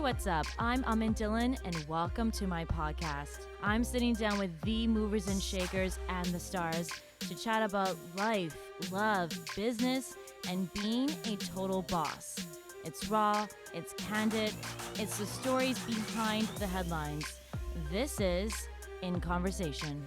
what's up? I'm Amin Dillon, and welcome to my podcast. I'm sitting down with the movers and shakers and the stars to chat about life, love, business, and being a total boss. It's raw, it's candid, it's the stories behind the headlines. This is In Conversation.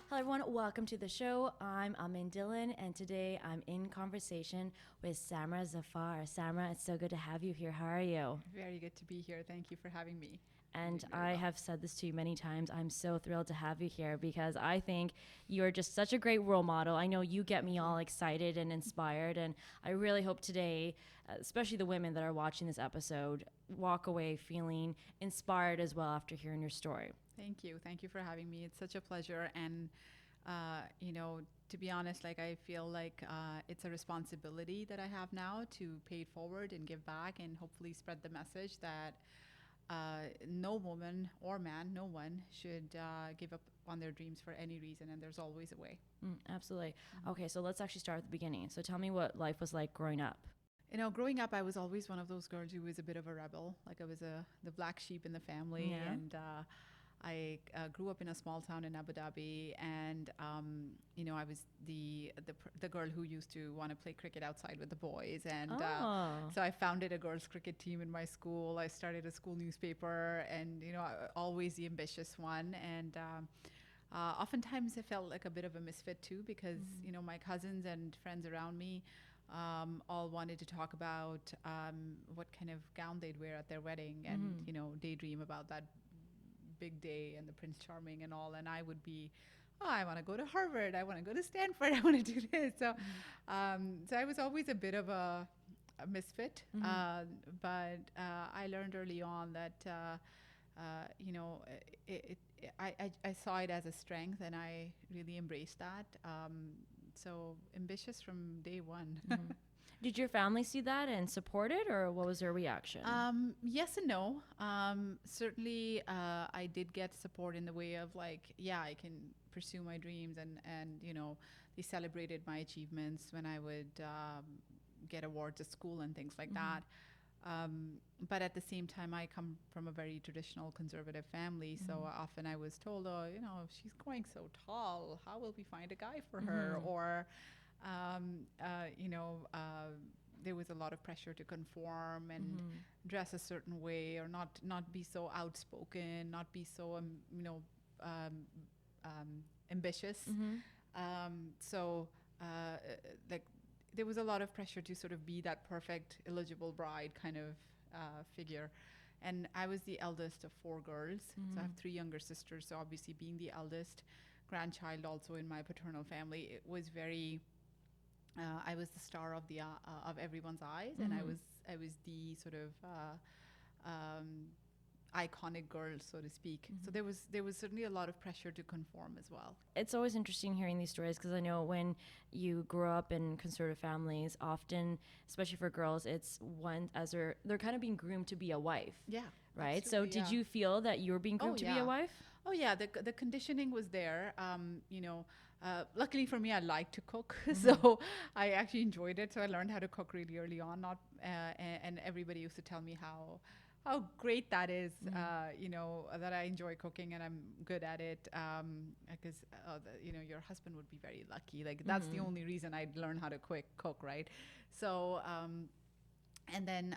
Hello everyone, welcome to the show. I'm Amin Dillon, and today I'm in conversation with Samra Zafar. Samra, it's so good to have you here. How are you? Very good to be here. Thank you for having me. And I have said this to you many times. I'm so thrilled to have you here because I think you're just such a great role model. I know you get me all excited and inspired, and I really hope today, especially the women that are watching this episode, walk away feeling inspired as well after hearing your story. Thank you. Thank you for having me. It's such a pleasure. And, to be honest, I feel like it's a responsibility that I have now to pay it forward and give back and hopefully spread the message that no woman or man, no one should give up on their dreams for any reason. And there's always a way. Absolutely. Okay, so let's actually start at the beginning. So tell me what life was like growing up. Growing up, I was always one of those girls who was a bit of a rebel. Like I was the black sheep in the family. Yeah. And I grew up in a small town in Abu Dhabi, and I was the girl who used to want to play cricket outside with the boys, and so I founded a girls' cricket team in my school. I started a school newspaper, and always the ambitious one, and oftentimes I felt like a bit of a misfit too, because my cousins and friends around me all wanted to talk about what kind of gown they'd wear at their wedding, and daydream about that big day and the Prince Charming and all, and I would be, I want to go to Harvard, I want to go to Stanford, I want to do this. So so I was always a bit of a misfit, but I learned early on that I saw it as a strength, and I really embraced that. So ambitious from day one. Did your family see that and support it, or what was their reaction? Yes and no. Certainly, I did get support in the way of I can pursue my dreams, and they celebrated my achievements when I would get awards at school and things like that. But at the same time, I come from a very traditional conservative family, so often I was told, she's growing so tall, how will we find a guy for her? Or there was a lot of pressure to conform and dress a certain way, or not be so outspoken, not be so ambitious. So there was a lot of pressure to sort of be that perfect eligible bride kind of figure. And I was the eldest of 4 girls, so I have 3 younger sisters. So obviously, being the eldest grandchild also in my paternal family, it was very I was the star of the of everyone's eyes, and I was the sort of iconic girl, so to speak. So there was certainly a lot of pressure to conform as well. It's always interesting hearing these stories, because I know when you grow up in conservative families, often, especially for girls, it's one as they're kind of being groomed to be a wife. Yeah. Right. So did you feel that you were being groomed to be a wife? Oh yeah, the conditioning was there. Luckily for me, I like to cook, so I actually enjoyed it. So I learned how to cook really early on. And everybody used to tell me how great that is. That I enjoy cooking and I'm good at it. Because your husband would be very lucky. Like that's the only reason I'd learn how to cook, right? So. And then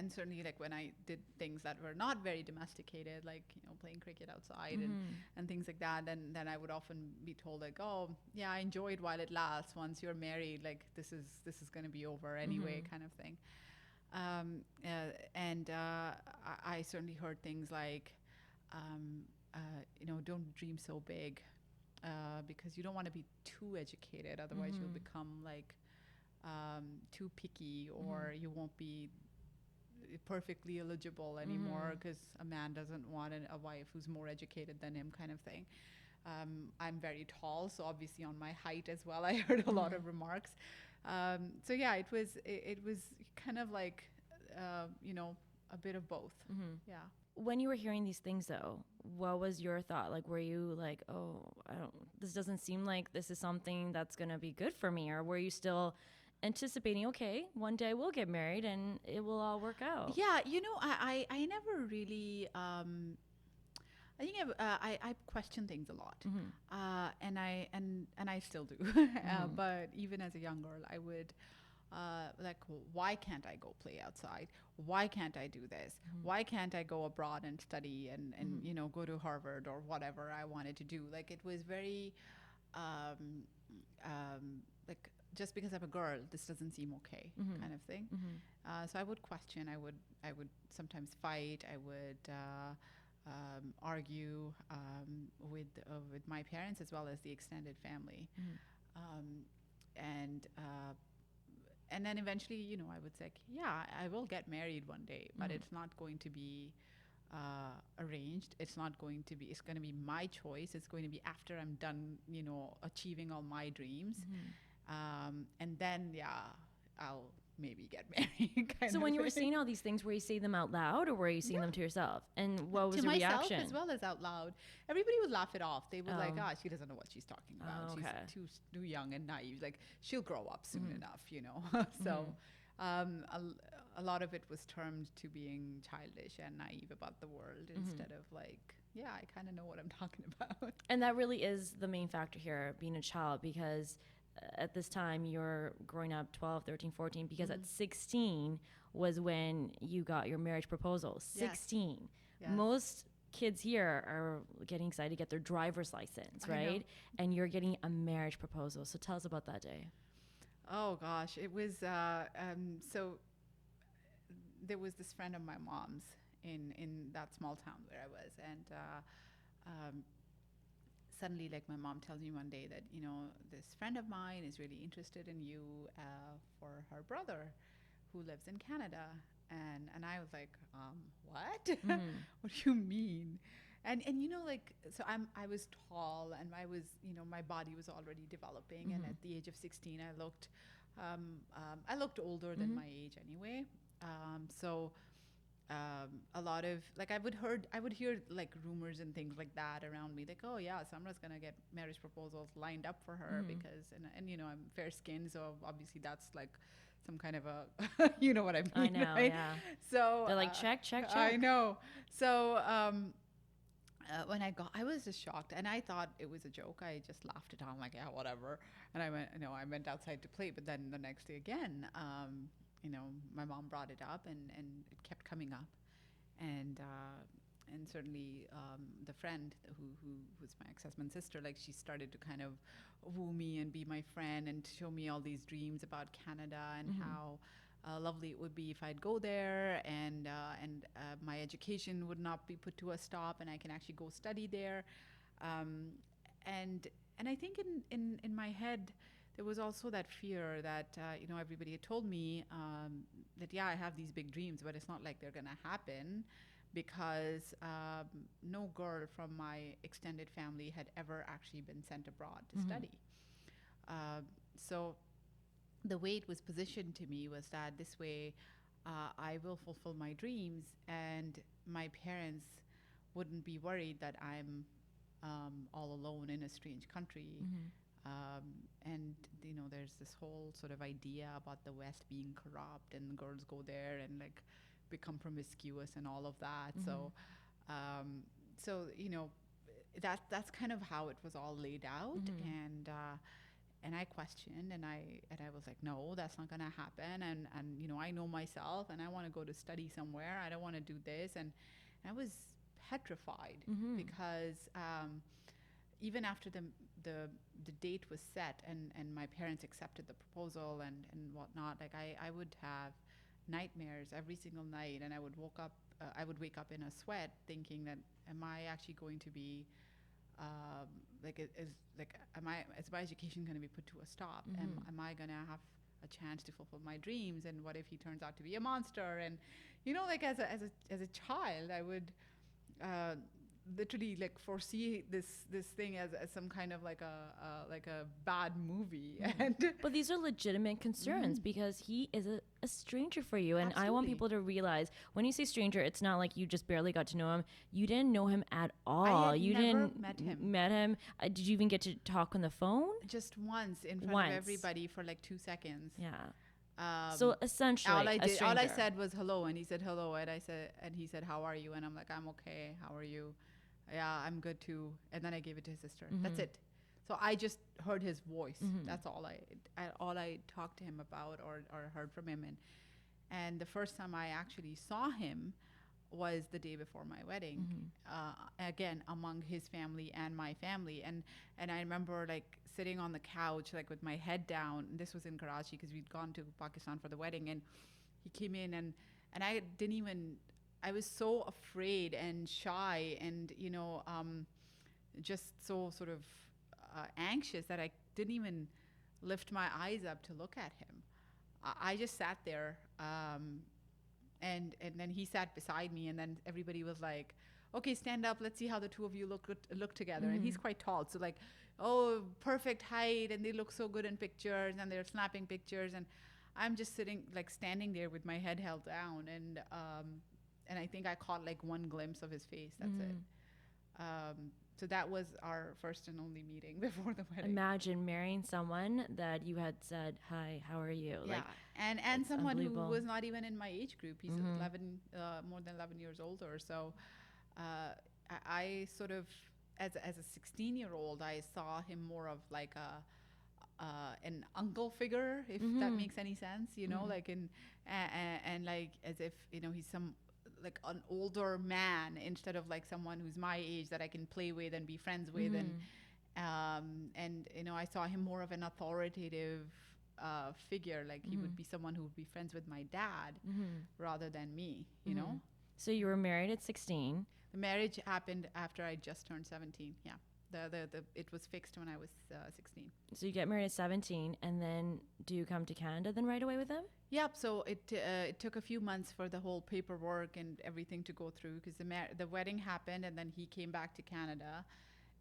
certainly when I did things that were not very domesticated, playing cricket outside and things like that, then I would often be told oh yeah, I enjoy it while it lasts. Once you're married, this is going to be over anyway, kind of thing. And I certainly heard things like, um, don't dream so big, because you don't want to be too educated. Otherwise, you'll become like too picky, or you won't be perfectly eligible anymore because a man doesn't want a wife who's more educated than him, kind of thing. I'm very tall, so obviously on my height as well, I heard a lot of remarks. So yeah, it was kind of like, a bit of both. Yeah. When you were hearing these things, though, what was your thought? Like, were you like, oh, this doesn't seem like this is something that's going to be good for me? Or were you still anticipating, okay, one day we'll get married and it will all work out? Yeah, I never really, I think I question things a lot, and I still do. But even as a young girl, I would like, well, why can't I go play outside? Why can't I do this? Why can't I go abroad and study and go to Harvard or whatever I wanted to do? Like, it was very like, just because I'm a girl, this doesn't seem okay, kind of thing. So I would question. I would sometimes fight. I would argue with my parents as well as the extended family, um, and and then eventually, I would say, yeah, I will get married one day, but it's not going to be arranged. It's not going to be. It's going to be my choice. It's going to be after I'm done, achieving all my dreams, and then I'll maybe get married. So when you were saying all these things, were you saying them out loud or were you saying them to yourself? And what was to your myself reaction? as well as out loud? Everybody would laugh it off. They would like, she doesn't know what she's talking about. She's too young and naive. Like, she'll grow up soon enough, So a lot of it was termed to being childish and naive about the world instead of like, yeah, I kind of know what I'm talking about. And that really is the main factor here, being a child, because at this time you're growing up 12, 13, 14, because at 16 was when you got your marriage proposal. 16. Yes. Most kids here are getting excited to get their driver's license, right? And you're getting a marriage proposal. So tell us about that day. Oh gosh, it was so there was this friend of my mom's in that small town where I was, and suddenly, like, my mom tells me one day that, this friend of mine is really interested in you for her brother who lives in Canada. And I was like, what? What do you mean? And like, so I was tall, and I was, my body was already developing. And at the age of 16, I looked older than my age anyway. So a lot of, like, I would hear like rumors and things like that around me, like, oh yeah, Samra's gonna get marriage proposals lined up for her because and I'm fair skinned, so obviously that's like some kind of a you know what I mean. I know, right? yeah. So They're like, check. I know. So when I was just shocked, and I thought it was a joke. I just laughed it off, like, yeah, whatever. And I went outside to play, but then the next day again, my mom brought it up, and it kept coming up, and certainly the friend who was my ex-husband's sister, like, she started to kind of woo me and be my friend and show me all these dreams about Canada and how lovely it would be if I'd go there, and my education would not be put to a stop, and I can actually go study there, and I think in my head, there was also that fear that, everybody had told me that, yeah, I have these big dreams, but it's not like they're going to happen, because no girl from my extended family had ever actually been sent abroad to study. So the way it was positioned to me was that this way I will fulfill my dreams, and my parents wouldn't be worried that I'm all alone in a strange country. And there's this whole sort of idea about the West being corrupt, and girls go there and like become promiscuous and all of that. So that's kind of how it was all laid out. And I questioned, and I was like, no, that's not gonna happen. And I know myself, and I want to go to study somewhere. I don't want to do this. And I was petrified because even after the date was set, and my parents accepted the proposal and whatnot, like, I would have nightmares every single night, and I would wake up in a sweat thinking that, am I actually going to be is my education going to be put to a stop? Am I going to have a chance to fulfill my dreams? And what if he turns out to be a monster? And like as a child, I would literally like foresee this thing as some kind of like a bad movie. And but these are legitimate concerns because he is a stranger for you, and Absolutely. I want people to realize when you say stranger, it's not like you just barely got to know him. You didn't know him at all. I had You never didn't met him. Did you even get to talk on the phone? Just once in front of everybody for like 2 seconds. Yeah. So essentially, all I said was hello, and he said hello, and he said, how are you? And I'm like, I'm okay. How are you? Yeah, I'm good too. And then I gave it to his sister. That's it. So I just heard his voice. That's all I talked to him about or heard from him. And the first time I actually saw him was the day before my wedding. Again, among his family and my family. And I remember like sitting on the couch, like with my head down. This was in Karachi because we'd gone to Pakistan for the wedding. And he came in and I was so afraid and shy and, just so sort of anxious that I didn't even lift my eyes up to look at him. I just sat there, and then he sat beside me, and then everybody was like, okay, stand up. Let's see how the two of you look together. And he's quite tall. So like, oh, perfect height. And they look so good in pictures, and they're snapping pictures. And I'm just standing there with my head held down. And I think I caught like one glimpse of his face. That's it. So that was our first and only meeting before the wedding. Imagine marrying someone that you had said, hi, how are you? Yeah, like, and someone who was not even in my age group. He's more than 11 years older. So I sort of, as a 16-year-old, I saw him more of like an uncle figure, if that makes any sense, like and like as if, he's some like an older man instead of like someone who's my age that I can play with and be friends with. And I saw him more of an authoritative figure, like he would be someone who would be friends with my dad rather than me, you know. So you were married at 16. The marriage happened after I just turned 17. Yeah. It was fixed when I was 16. So you get married at 17, and then do you come to Canada then right away with him? Yep. So it took a few months for the whole paperwork and everything to go through because the wedding happened, and then he came back to Canada,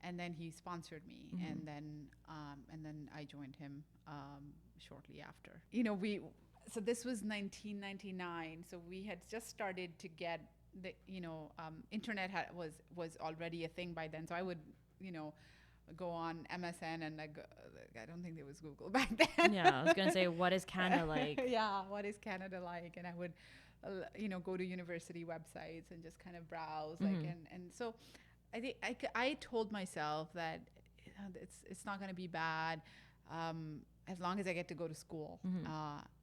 and then he sponsored me, and then I joined him shortly after. So this was 1999. So we had just started to get the internet was already a thing by then. So I would go on MSN and I don't think there was Google back then. Yeah, I was gonna say, what is Canada like? Yeah, what is Canada like? And I would, go to university websites and just kind of browse, and so I think I told myself that it's not gonna be bad, as long as I get to go to school.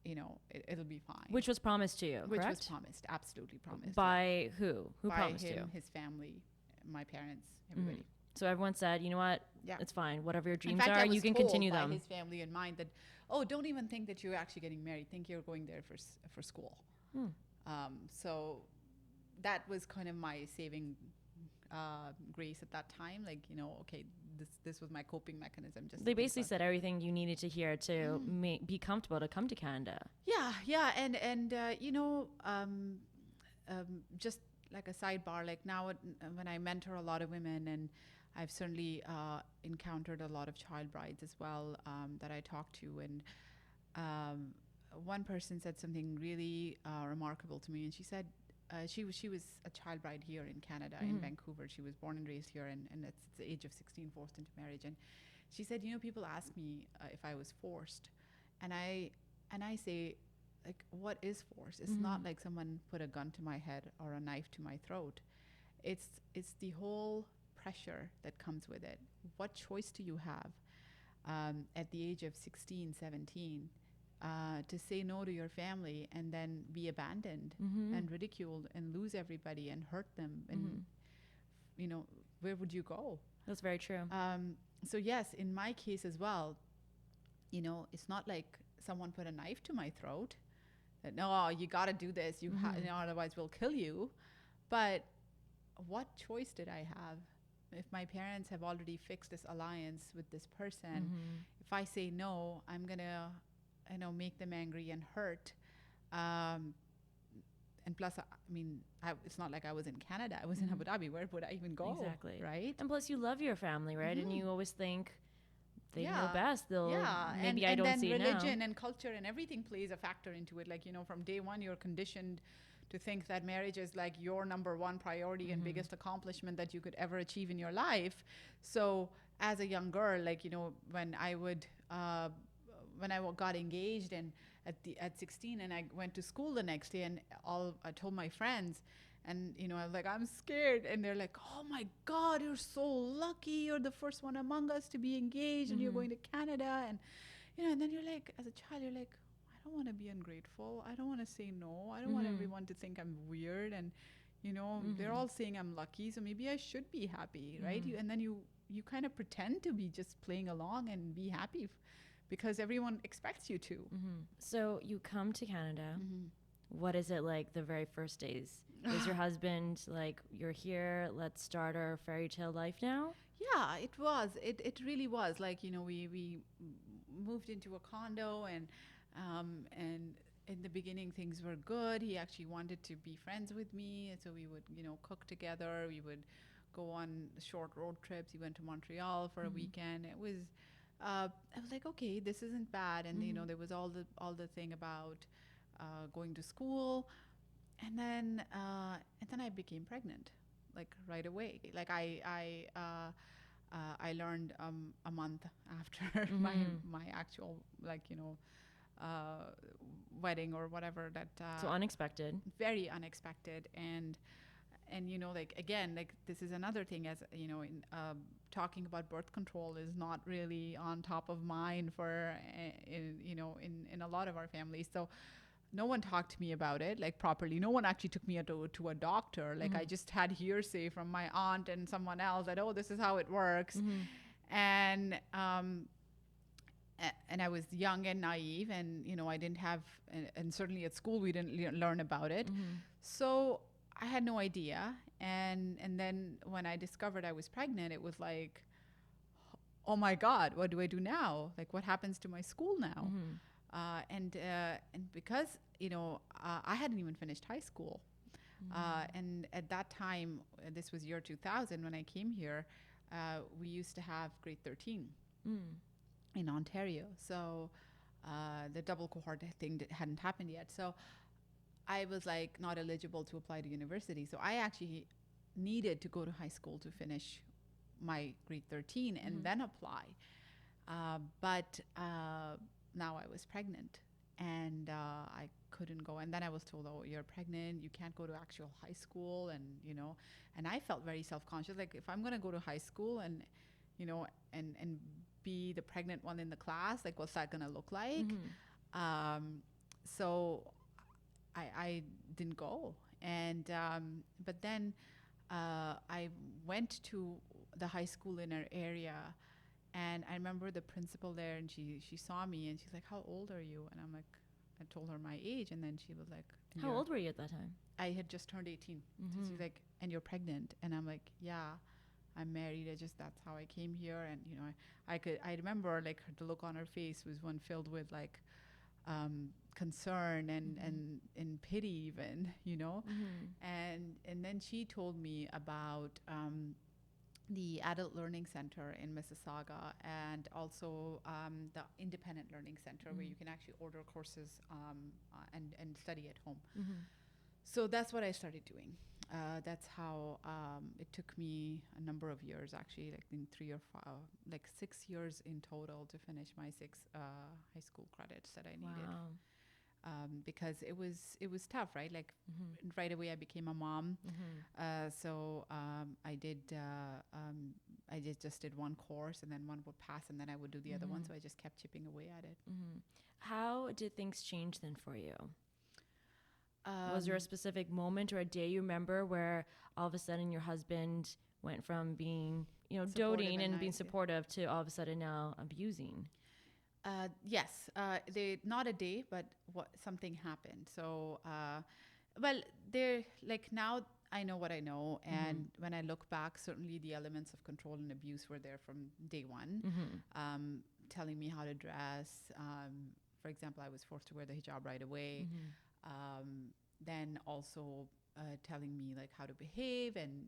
It'll be fine. Which was promised to you, Which correct? was promised, absolutely promised. By who? Who by promised him, you? His family, my parents, everybody. So everyone said, you know what? Yeah. It's fine. Whatever your dreams In fact, are, I was you can told continue by them. his family in mind that, don't even think that you're actually getting married. Think you're going there for school. So that was kind of my saving grace at that time. Like, okay, this was my coping mechanism. Just They basically said everything you needed to hear to be comfortable to come to Canada. Yeah, and just like a sidebar, like now when I mentor a lot of women, and I've certainly encountered a lot of child brides as well that I talk to, and one person said something really remarkable to me, and she said she was a child bride here in Canada, in Vancouver. She was born and raised here, and at the age of 16 forced into marriage. And she said, people ask me if I was forced, and I say, like, what is force? It's not like someone put a gun to my head or a knife to my throat. It's the whole pressure that comes with it. What choice do you have at the age of 16, 17 to say no to your family and then be abandoned and ridiculed and lose everybody and hurt them? And, where would you go? That's very true. So yes, in my case as well, it's not like someone put a knife to my throat. that, no, you got to do this. You otherwise we'll kill you. But what choice did I have? If my parents have already fixed this alliance with this person, if I say no, I'm going to, make them angry and hurt. And plus, it's not like I was in Canada. I was in Abu Dhabi. Where would I even go? Exactly. Right. And plus, you love your family, right? And you always think they know best. Maybe I don't then see it now. religion and culture and everything plays a factor into it. Like, from day one, you're conditioned to think that marriage is like your number one priority and biggest accomplishment that you could ever achieve in your life. So as a young girl, like, when I got engaged and at 16, and I went to school the next day, and I told my friends, and I was like, I'm scared, and they're like, oh my God, you're so lucky, you're the first one among us to be engaged, and you're going to Canada, and and then you're like, as a child, you're like, I don't want to be ungrateful, I don't want to say no, I don't want everyone to think I'm weird, and they're all saying I'm lucky, so maybe I should be happy, right? And then you kind of pretend to be just playing along and be happy because everyone expects you to. So you come to Canada. What is it like the very first days? Is your husband like, you're here, let's start our fairy tale life now? Yeah, it was. It really was. Like, we moved into a condo, and in the beginning things were good. He actually wanted to be friends with me, and so we would, cook together. We would go on short road trips. He went to Montreal for a weekend. It was I was like, okay, this isn't bad. And there was all the thing about going to school, and then I became pregnant, like right away. Like I learned a month after my actual wedding or whatever that. So unexpected. Very unexpected, and like, again, like, this is another thing, as in talking about birth control is not really on top of mind for in a lot of our families. So no one talked to me about it like properly. No one actually took me to a doctor. Like, I just had hearsay from my aunt and someone else that, oh, this is how it works. And I was young and naive, and I didn't have, and certainly at school we didn't learn about it. So I had no idea. And then when I discovered I was pregnant, it was like, oh my God, what do I do now? Like, what happens to my school now? And because, I hadn't even finished high school. And at that time, this was year 2000 when I came here, we used to have grade 13 in Ontario. So the double cohort thing hadn't happened yet. So I was like not eligible to apply to university. So I actually needed to go to high school to finish my grade 13 and then apply. But now I was pregnant, and I couldn't go. And then I was told, oh, you're pregnant, you can't go to actual high school. And, and I felt very self-conscious. Like, if I'm going to go to high school and, and be the pregnant one in the class, like, what's that going to look like? So I didn't go. And but then I went to the high school in our area, and I remember the principal there, and she saw me, and she's like, how old are you? And I'm like, I told her my age, and then she was like, how old were you at that time? I had just turned 18. So she's like, and you're pregnant? And I'm like, yeah, I'm married. That's how I came here. And I remember like the look on her face was one filled with like concern and pity even, and then she told me about the Adult Learning Center in Mississauga, and also the Independent Learning Center where you can actually order courses and study at home. So that's what I started doing. That's how it took me a number of years, actually, like in 3 or 5, like 6 years in total to finish my 6 high school credits that I needed. Because it was tough, right? Like right away I became a mom. So I just did one course, and then one would pass, and then I would do the other one. So I just kept chipping away at it. How did things change then for you? Was there a specific moment or a day you remember where all of a sudden your husband went from being, doting and being supportive to all of a sudden now abusing? Yes, they not a day, but something happened. So, well, they're like now I know what I know, and when I look back, certainly the elements of control and abuse were there from day one. Telling me how to dress. For example, I was forced to wear the hijab right away. Then also telling me like how to behave, and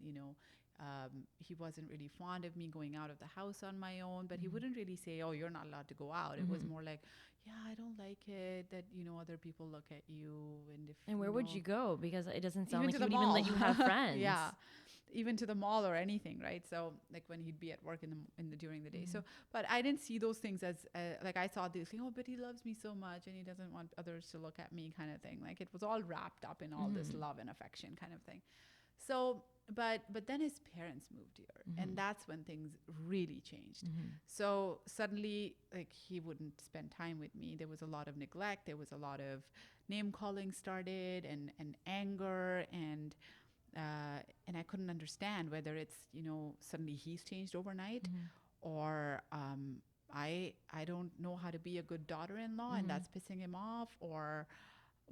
he wasn't really fond of me going out of the house on my own, but he wouldn't really say, oh, you're not allowed to go out. It was more like, yeah, I don't like it that other people look at you, and if And where would you go? Because it doesn't sound even like to he the would even mall. let you have friends. Yeah, even to the mall or anything, right? So like when he'd be at work in the during the day. So, but I didn't see those things as like I saw this thing. Oh, but he loves me so much, and he doesn't want others to look at me, kind of thing. Like it was all wrapped up in all this love and affection, kind of thing. So, but then his parents moved here, and that's when things really changed. So suddenly, like he wouldn't spend time with me. There was a lot of neglect. There was a lot of name calling started, and anger, and I couldn't understand whether it's suddenly he's changed overnight, or I don't know how to be a good daughter-in-law, and that's pissing him off, or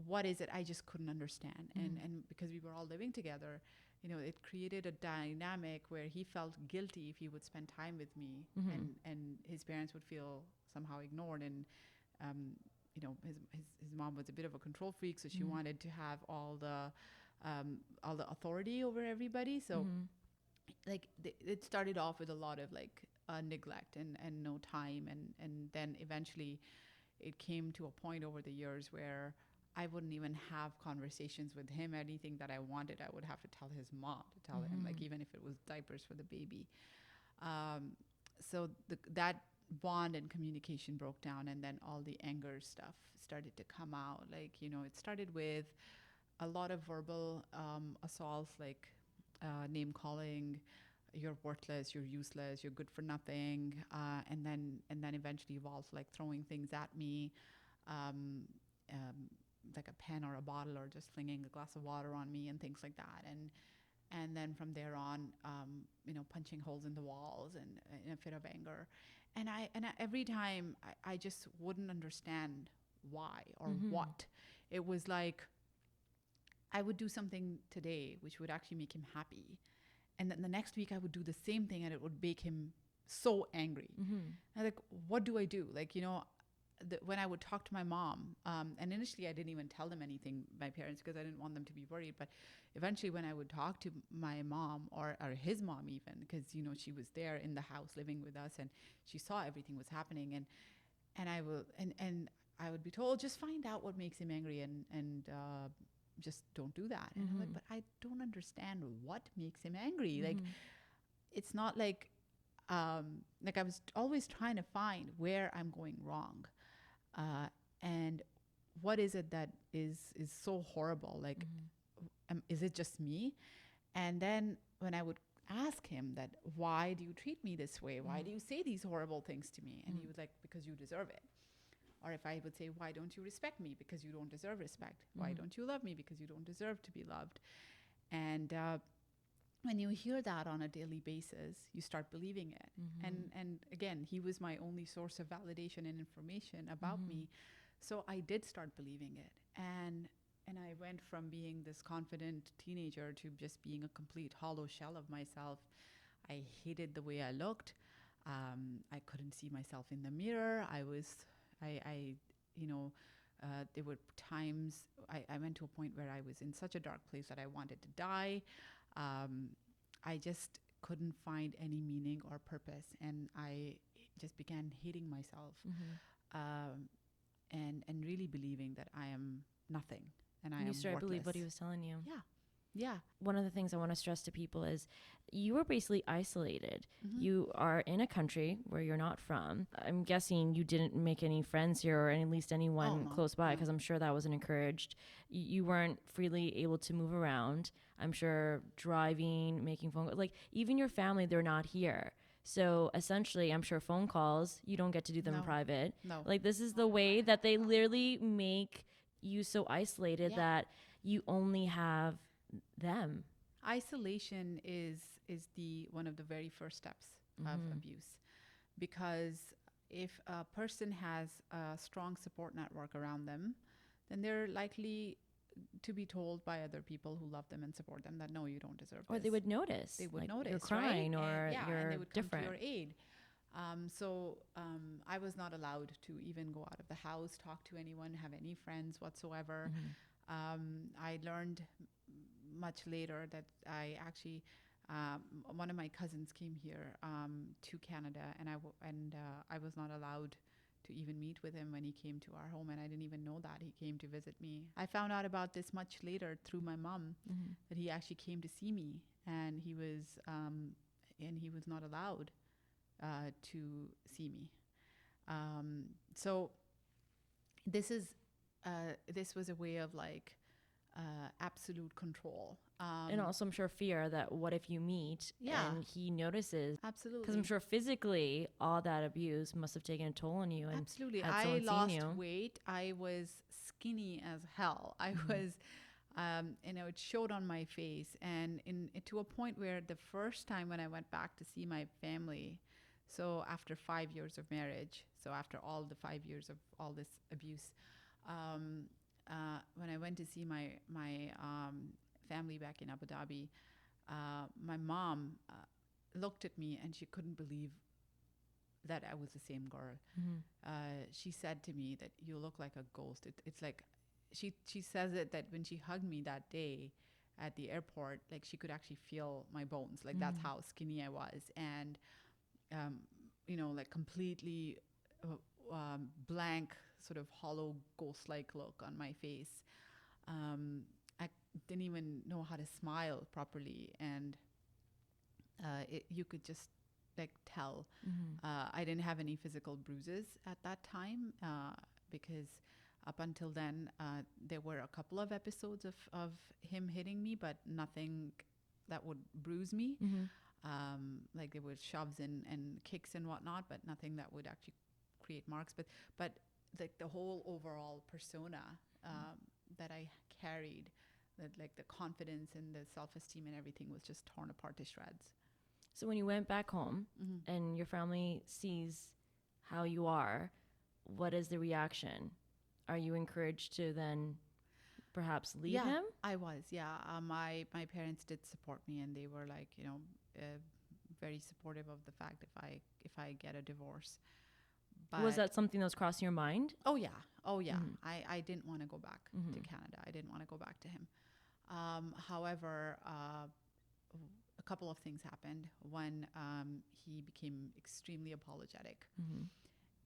what is it? I just couldn't understand, and because we were all living together, it created a dynamic where he felt guilty if he would spend time with me, and his parents would feel somehow ignored, and his mom was a bit of a control freak, so she wanted to have all the authority over everybody. So like it started off with a lot of like neglect and no time, and then eventually it came to a point over the years where I wouldn't even have conversations with him. Anything that I wanted, I would have to tell his mom to tell him, like even if it was diapers for the baby. So that bond and communication broke down, and then all the anger stuff started to come out. Like it started with a lot of verbal assaults, like name calling, you're worthless, you're useless, you're good for nothing, and then eventually evolved like throwing things at me, um, like a pen or a bottle, or just flinging a glass of water on me and things like that, and then from there on, punching holes in the walls, and in a fit of anger, and I every time I just wouldn't understand why or what. It was like I would do something today which would actually make him happy, and then the next week I would do the same thing and it would make him so angry. And like, what do I do? Like, when I would talk to my mom, and initially I didn't even tell them anything, my parents, because I didn't want them to be worried. But eventually when I would talk to my mom, or his mom even, because, she was there in the house living with us, and she saw everything was happening, and I would be told, just find out what makes him angry, and just don't do that. And I'm like, but I don't understand what makes him angry. Like, it's not like I was always trying to find where I'm going wrong, and what is it that is so horrible. Like, is it just me? And then when I would ask him that, why do you treat me this way? Why do you say these horrible things to me? And he would like, because you deserve it. Or if I would say, why don't you respect me? Because you don't deserve respect. Why don't you love me? Because you don't deserve to be loved. And when you hear that on a daily basis, you start believing it. And again, he was my only source of validation and information about me. So I did start believing it. And I went from being this confident teenager to just being a complete hollow shell of myself. I hated the way I looked. I couldn't see myself in the mirror. There were times I went to a point where I was in such a dark place that I wanted to die. I just couldn't find any meaning or purpose, and I just began hating myself, and really believing that I am nothing, and I am You started to believe worthless. what he was telling you. Yeah. One of the things I want to stress to people is you were basically isolated. You are in a country where you're not from. I'm guessing you didn't make any friends here, or at least anyone close by, because I'm sure that wasn't encouraged. You weren't freely able to move around. I'm sure driving, making phone calls, like even your family, they're not here. So essentially, I'm sure phone calls, you don't get to do them in private. No. Like, this is the way that they literally make you so isolated that you only have them. Isolation is the one of the very first steps of abuse, because if a person has a strong support network around them, then they're likely to be told by other people who love them and support them that no, you don't deserve this. Or they would notice. They would like notice, you're crying, right? or And you're and they would different. come to your aid. So I was not allowed to even go out of the house, talk to anyone, have any friends whatsoever. I learned much later that I actually, one of my cousins came here to Canada, and I was not allowed to even meet with him when he came to our home, and I didn't even know that he came to visit me. I found out about this much later through my mom, that he actually came to see me, and he was not allowed to see me. So this was a way of like absolute control. And also, I'm sure fear that what if you meet and he notices? Absolutely. Because I'm sure physically all that abuse must have taken a toll on you. And absolutely. had I someone lost seen you. weight. I was skinny as hell. I was, it showed on my face. And to a point where the first time when I went back to see my family, so after 5 years of marriage, so after all the 5 years of all this abuse, when I went to see my family back in Abu Dhabi, my mom looked at me and she couldn't believe that I was the same girl. She said to me that you look like a ghost. It's like she says it that when she hugged me that day at the airport, like she could actually feel my bones. Like that's how skinny I was, and like completely blank, sort of hollow, ghost-like look on my face. I didn't even know how to smile properly, and you could just like tell. I didn't have any physical bruises at that time because up until then there were a couple of episodes of him hitting me, but nothing that would bruise me. Like there were shoves and kicks and whatnot, but nothing that would actually create marks. But like the whole overall persona that I carried, that like the confidence and the self-esteem and everything was just torn apart to shreds. So when you went back home and your family sees how you are, what is the reaction? Are you encouraged to then perhaps leave him? I was. My parents did support me, and they were like, very supportive of the fact if I get a divorce. But was that something that was crossing your mind? Oh yeah. I didn't want to go back to Canada. I didn't want to go back to him. However, a couple of things happened. One, he became extremely apologetic.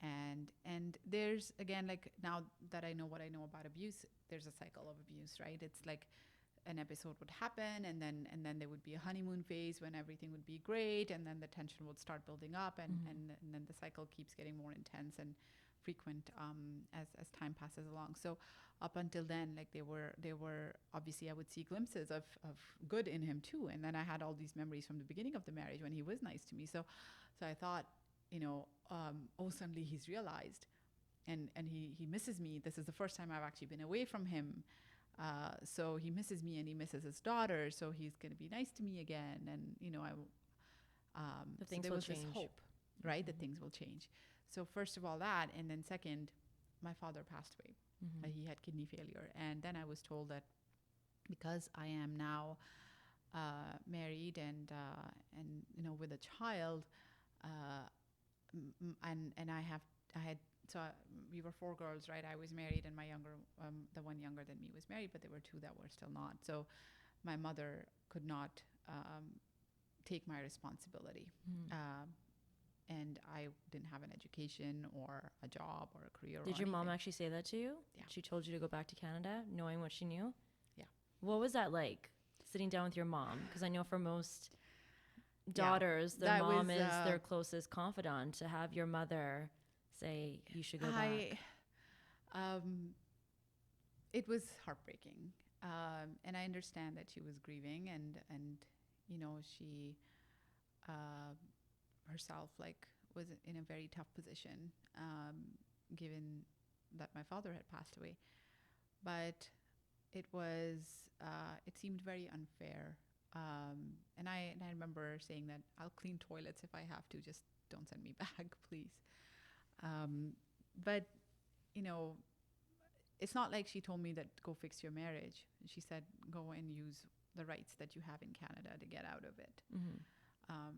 And there's, again, like now that I know what I know about abuse, there's a cycle of abuse, right? It's like an episode would happen, and then there would be a honeymoon phase when everything would be great, and then the tension would start building up, and then the cycle keeps getting more intense and frequent as time passes along. So up until then, like there were obviously I would see glimpses of good in him too, and then I had all these memories from the beginning of the marriage when he was nice to me. So I thought, suddenly he's realized, and he misses me. This is the first time I've actually been away from him. So he misses me, and he misses his daughter. So he's going to be nice to me again. And, so there was this hope, right? That things will change. So first of all that, and then second, my father passed away. He had kidney failure. And then I was told that because I am now married and with a child, and we were 4 girls, right? I was married, and my the one younger than me was married, but there were 2 that were still not. So my mother could not take my responsibility. And I didn't have an education or a job or a career. Did your mom actually say that to you? Yeah. She told you to go back to Canada, knowing what she knew? Yeah. What was that like, sitting down with your mom? Because I know for most daughters, their mom is their closest confidant. To have your mother say you should go back. It was heartbreaking, and I understand that she was grieving, and she herself was in a very tough position, given that my father had passed away. But it seemed very unfair. And I remember saying that I'll clean toilets if I have to, just don't send me back, please. But, you know, it's not like she told me that go fix your marriage. She said, go and use the rights that you have in Canada to get out of it. Um,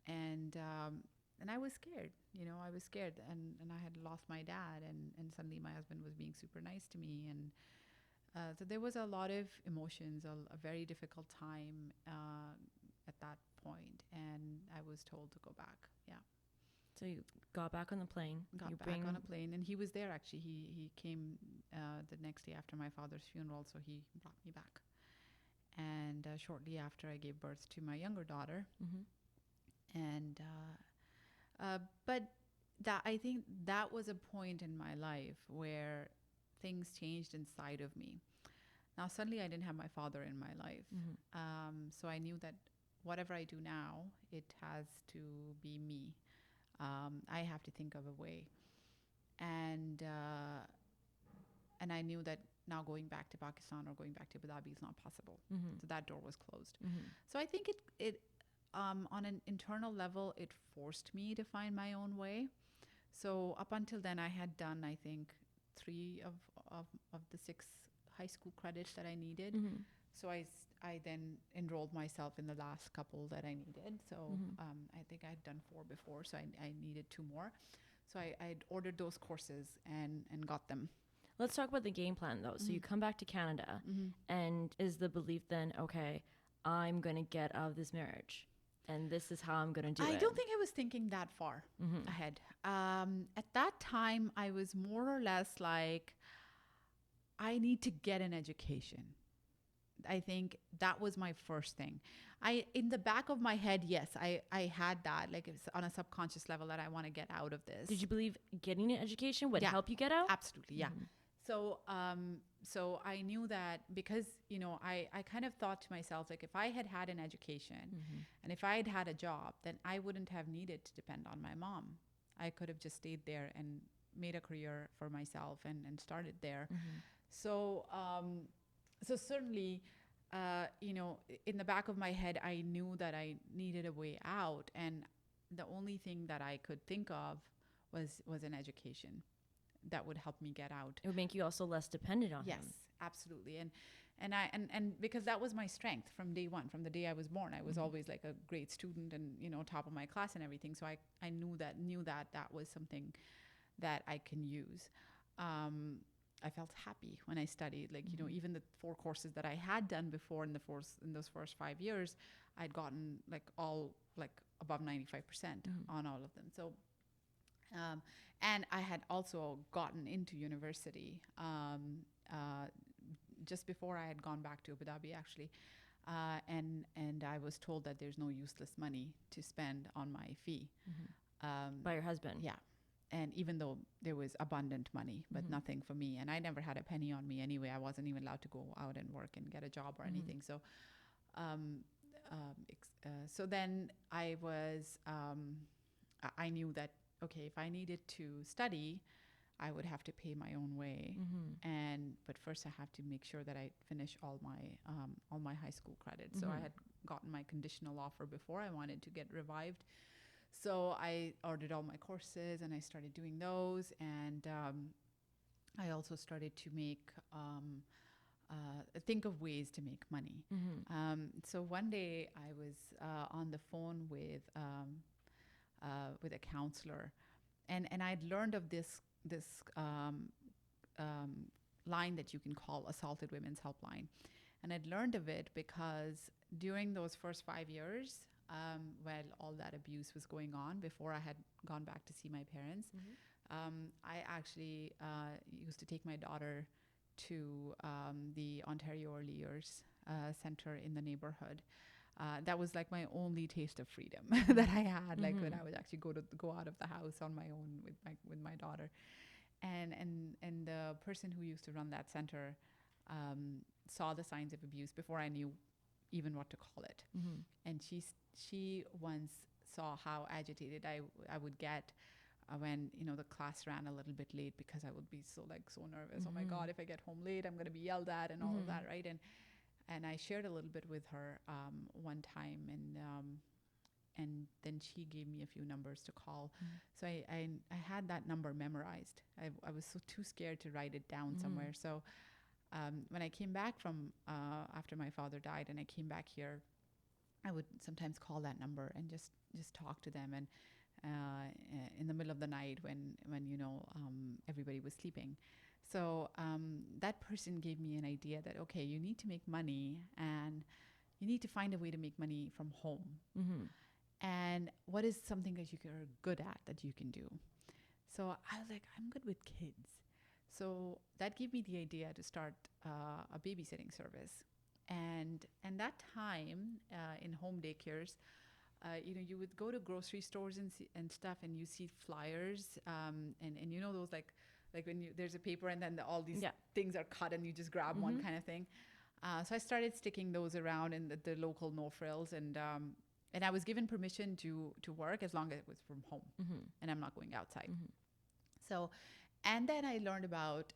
and I was scared, I was scared, and I had lost my dad, and suddenly my husband was being super nice to me. And so there was a lot of emotions, a very difficult time at that point, and I was told to go back. Yeah. So you got back on the plane. Got back on a plane, and he was there actually. He came the next day after my father's funeral, so he brought me back. And shortly after, I gave birth to my younger daughter. And but that, I think that was a point in my life where things changed inside of me. Now suddenly I didn't have my father in my life, so I knew that whatever I do now, it has to be me. I have to think of a way, and I knew that now going back to Pakistan or going back to Abu Dhabi is not possible. So that door was closed. So I think it on an internal level, it forced me to find my own way. So up until then, I had done, I think, 3 of the 6 high school credits that I needed. So I then enrolled myself in the last couple that I needed. So I think I had done 4 before, so I needed 2 more. So I'd ordered those courses and got them. Let's talk about the game plan, though. So you come back to Canada, and is the belief then, okay, I'm going to get out of this marriage, and this is how I'm going to do it? I don't think I was thinking that far ahead. At that time, I was more or less like, I need to get an education. I think that was my first thing. In the back of my head, yes, I had that, like it's on a subconscious level, that I want to get out of this. Did you believe getting an education would help you get out? Absolutely, yeah. So I knew that because, I kind of thought to myself, like, if I had had an education and if I had had a job, then I wouldn't have needed to depend on my mom. I could have just stayed there and made a career for myself and started there. So certainly, in the back of my head, I knew that I needed a way out. And the only thing that I could think of was an education that would help me get out. It would make you also less dependent on him. Yes, absolutely. And because that was my strength from day one, from the day I was born. I was always like a great student and, top of my class and everything. So I knew that was something that I can use. I felt happy when I studied, like, even the 4 courses that I had done before in those first 5 years, I'd gotten all above 95% on all of them. So, and I had also gotten into university just before I had gone back to Abu Dhabi, actually. And I was told that there's no useless money to spend on my fee. By your husband? Yeah. And even though there was abundant money, but nothing for me. And I never had a penny on me anyway. I wasn't even allowed to go out and work and get a job or anything. So, so then I was, I knew that, okay, if I needed to study, I would have to pay my own way. But first I have to make sure that I finish all my high school credits. So I had gotten my conditional offer before I wanted to get revived. So I ordered all my courses and I started doing those. And I also started to think of ways to make money. So one day I was on the phone with a counselor, and I'd learned of this line that you can call Assaulted Women's Helpline. And I'd learned of it because during those first 5 years, while all that abuse was going on, before I had gone back to see my parents, I actually used to take my daughter to the Ontario Early Years Center in the neighborhood. That was like my only taste of freedom that I had, like when I would actually go out of the house on my own with my daughter. And the person who used to run that center saw the signs of abuse before I knew even what to call it. And she once saw how agitated I would get when the class ran a little bit late, because I would be so nervous. Oh my God, if I get home late, I'm going to be yelled at and all of that, right? And I shared a little bit with her one time, and then she gave me a few numbers to call. So I had that number memorized. I was too scared to write it down somewhere. So when I came back from after my father died, and I came back here, I would sometimes call that number and just talk to them, and in the middle of the night when everybody was sleeping. So that person gave me an idea that, okay, you need to make money, and you need to find a way to make money from home. And what is something that you are good at that you can do? So I was like, I'm good with kids. So that gave me the idea to start a babysitting service. And that time in home daycares, you would go to grocery stores and stuff, and you see flyers, and those like when there's a paper, and then all these things are cut, and you just grab one kind of thing. So I started sticking those around in the local no frills, and I was given permission to work as long as it was from home, and I'm not going outside. So, and then I learned about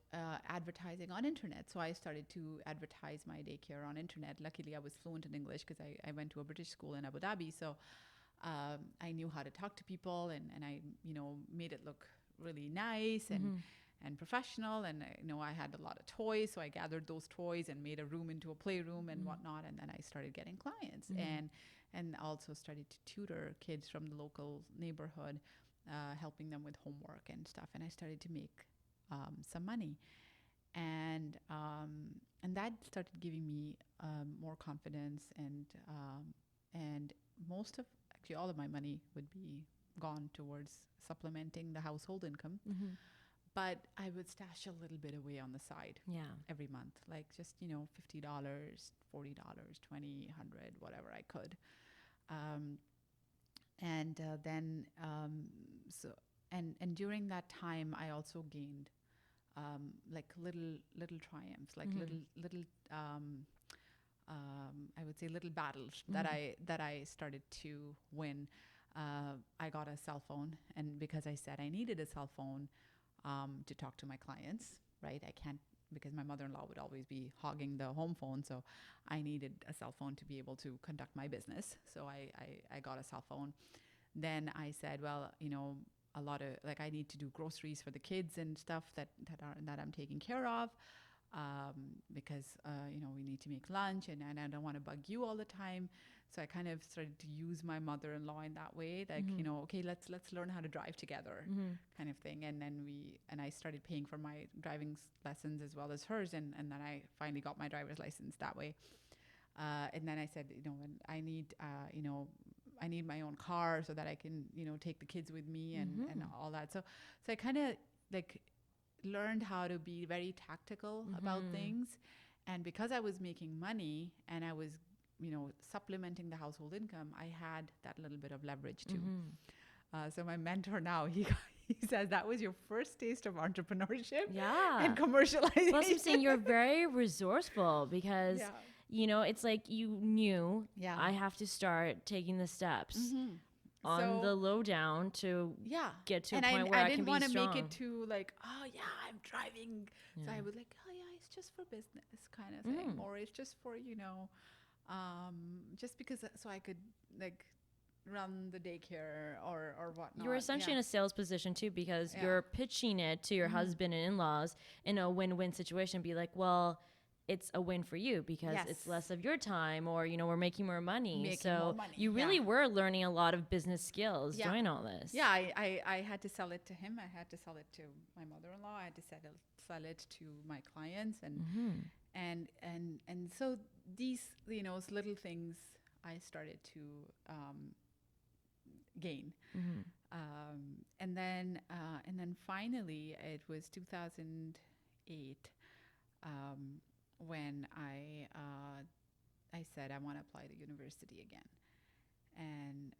advertising on internet. So I started to advertise my daycare on internet. Luckily, I was fluent in English because I went to a British school in Abu Dhabi. So I knew how to talk to people, and I made it look really nice and professional. And I had a lot of toys, so I gathered those toys and made a room into a playroom and whatnot. And then I started getting clients, and also started to tutor kids from the local neighborhood, helping them with homework and stuff. And I started to make some money, and that started giving me more confidence, and actually all of my money would be gone towards supplementing the household income. But I would stash a little bit away on the side every month, like just, $50, $40, $20, $100, whatever I could. And during that time, I also gained like little triumphs, like little I would say little battles that I started to win. I got a cell phone, and because I said I needed a cell phone to talk to my clients, right? I can't, because my mother-in-law would always be hogging the home phone. So I needed a cell phone to be able to conduct my business. So I got a cell phone. Then I said, well, a lot of, like, I need to do groceries for the kids and stuff that I'm taking care of, because, we need to make lunch, and I don't want to bug you all the time. So I kind of started to use my mother-in-law in that way, like, okay, let's learn how to drive together, kind of thing. And then I started paying for my driving lessons as well as hers. And then I finally got my driver's license that way. And then I said, when I need my own car so that I can, take the kids with me and all that. So I kind of like learned how to be very tactical about things. And because I was making money and I was, supplementing the household income, I had that little bit of leverage too. So my mentor now, he says that was your first taste of entrepreneurship and commercialization. Plus, I'm saying you're very resourceful because, it's like you knew I have to start taking the steps on the lowdown to get to a point where I can be strong. I didn't want to make it too like, oh yeah, I'm driving. So I was like, oh yeah, it's just for business kind of thing, or it's just for, just because so I could like run the daycare or whatnot. You're essentially in a sales position too, because you're pitching it to your husband and in-laws in a win-win situation. Be like, well, it's a win for you because it's less of your time, or, we're making more money. You really were learning a lot of business skills doing all this. Yeah, I had to sell it to him. I had to sell it to my mother-in-law. I had to sell it to my clients. And so these, little things I started to gain. And then finally it was 2008 when I said I want to apply to university again, and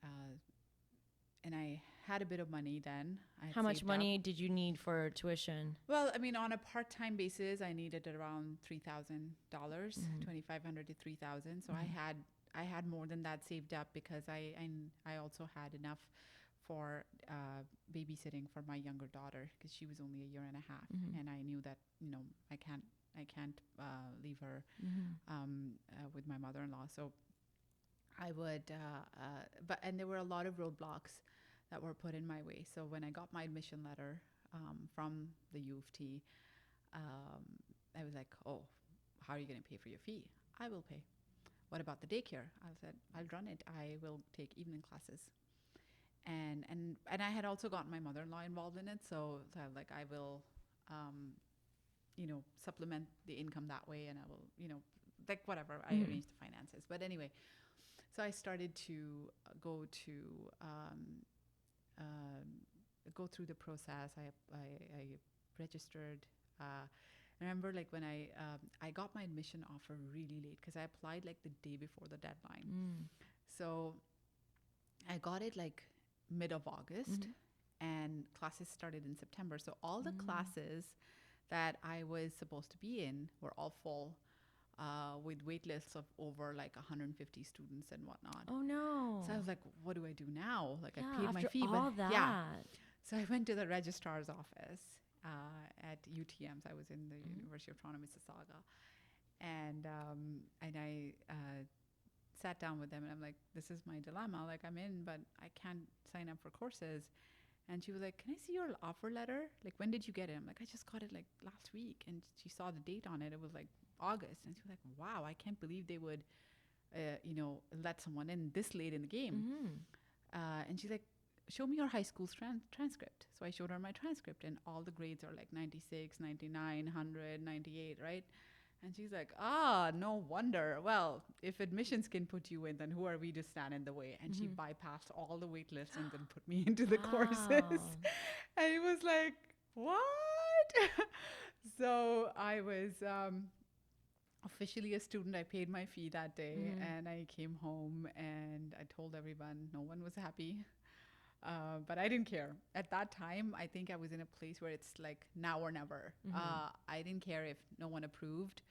I had a bit of money then. How much money did you need for tuition? Well, I mean, on a part-time basis, I needed around $3,000, $2,500 to $3,000. So I had more than that saved up because I also had enough for babysitting for my younger daughter, because she was only a year and a half, and I knew that I can't leave her with my mother-in-law. So I would, and there were a lot of roadblocks that were put in my way. So when I got my admission letter from the U of T, I was like, oh, how are you going to pay for your fee? I will pay. What about the daycare? I said, I'll run it. I will take evening classes. And I had also gotten my mother-in-law involved in it. So I was like, I will, supplement the income that way. And I will, like whatever, I arranged the finances. But anyway, so I started to go through the process. I registered. I remember like when I got my admission offer really late because I applied like the day before the deadline. So I got it like mid of August and classes started in September. So all the classes that I was supposed to be in were all full. With wait lists of over like 150 students and whatnot. Oh no! So I was like, "What do I do now?" Like yeah, I paid my fee, all but that. So I went to the registrar's office at UTM's. I was in the University of Toronto, Mississauga, and I sat down with them, and I'm like, "This is my dilemma. Like I'm in, but I can't sign up for courses." And she was like, "Can I see your offer letter? Like, when did you get it?" I'm like, "I just got it like last week." And she saw the date on it. It was like August. And she was like, "Wow, I can't believe they would, let someone in this late in the game." And she's like, "Show me your high school transcript." So I showed her my transcript, and all the grades are like 96, 99, 100, 98, right? And she's like, no wonder. Well, if admissions can put you in, then who are we to stand in the way? And she bypassed all the wait lists and then put me into the courses. And it was like, what? So I was officially a student. I paid my fee that day and I came home and I told everyone. No one was happy. But I didn't care. At that time, I think I was in a place where it's like now or never. I didn't care if no one approved.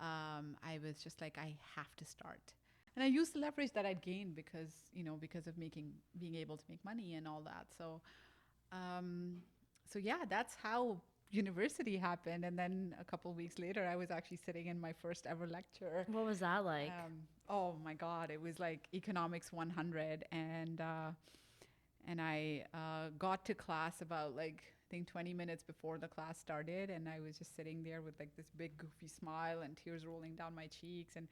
I was just like, I have to start. And I used the leverage that I'd gained because of being able to make money and all that. So yeah, that's how university happened. And then a couple of weeks later, I was actually sitting in my first ever lecture. What was that like? Oh my God, it was like Economics 100. And I got to class about like, I think 20 minutes before the class started. And I was just sitting there with like this big goofy smile and tears rolling down my cheeks and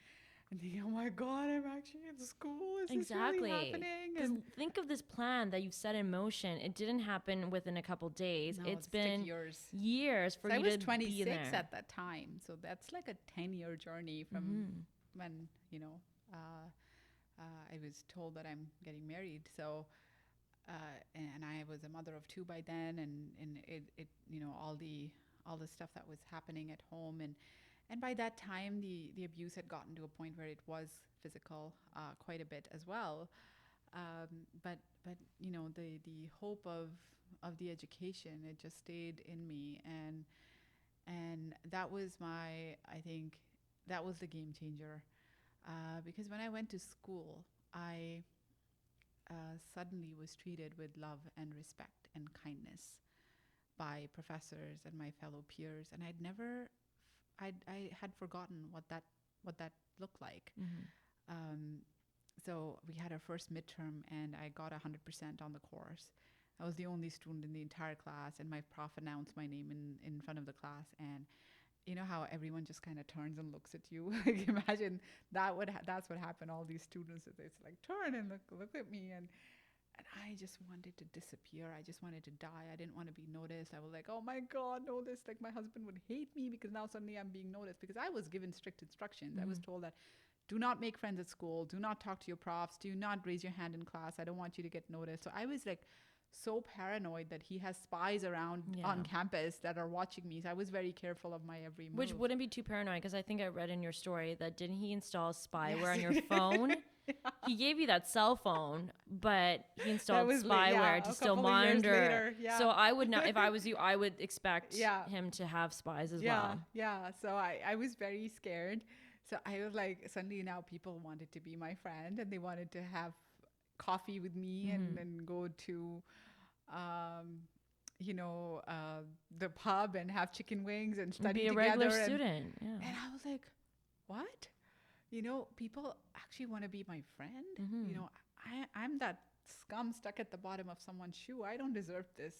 thinking, oh my God, I'm actually in school. Is this really happening? And think of this plan that you've set in motion. It didn't happen within a couple days. No, it's been years for you to be there. I was 26 at that time. So that's like a 10-year journey from when, I was told that I'm getting married. So and I was a mother of two by then, and it all the stuff that was happening at home, and by that time the abuse had gotten to a point where it was physical quite a bit as well, but the hope of the education, it just stayed in me, and that was I think that was the game changer, because when I went to school, I suddenly was treated with love and respect and kindness by professors and my fellow peers, and I had forgotten what that looked like. So we had our first midterm, and I got 100% on the course. I was the only student in the entire class, and my prof announced my name in front of the class, and you know how everyone just kind of turns and looks at you. Like imagine that's what happened. All these students, it's like turn and look at me, and I just wanted to disappear. I just wanted to die. I didn't want to be noticed. I was like, oh my God, noticed. Like my husband would hate me because now suddenly I'm being noticed, because I was given strict instructions. I was told that do not make friends at school. Do not talk to your profs. Do not raise your hand in class. I don't want you to get noticed. So I was like so paranoid that he has spies around on campus that are watching me. So I was very careful of my every move. Which wouldn't be too paranoid, because I think I read in your story that didn't he install spyware on your phone? He gave you that cell phone, but he installed spyware to still monitor. So I would not, if I was you, I would expect him to have spies as well. Yeah. So I was very scared. So I was like, suddenly now people wanted to be my friend, and they wanted to have coffee with me and go to the pub and have chicken wings and study together. Be a regular student. And I was like, what? people actually want to be my friend. Mm-hmm. I'm that scum stuck at the bottom of someone's shoe. I don't deserve this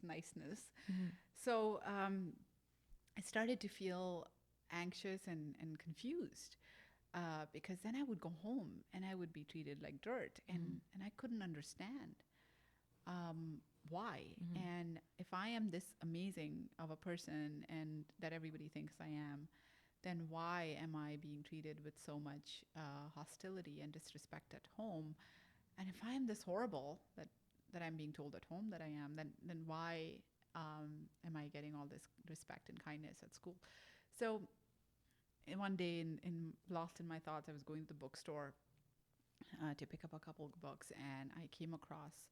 niceness. Mm-hmm. So I started to feel anxious and confused, because then I would go home and I would be treated like dirt, and I couldn't understand why. Mm-hmm. And if I am this amazing of a person and that everybody thinks I am, then why am I being treated with so much hostility and disrespect at home? And if I am this horrible that I'm being told at home that I am, then why am I getting all this respect and kindness at school? So one day, in lost in my thoughts, I was going to the bookstore to pick up a couple of books, and I came across.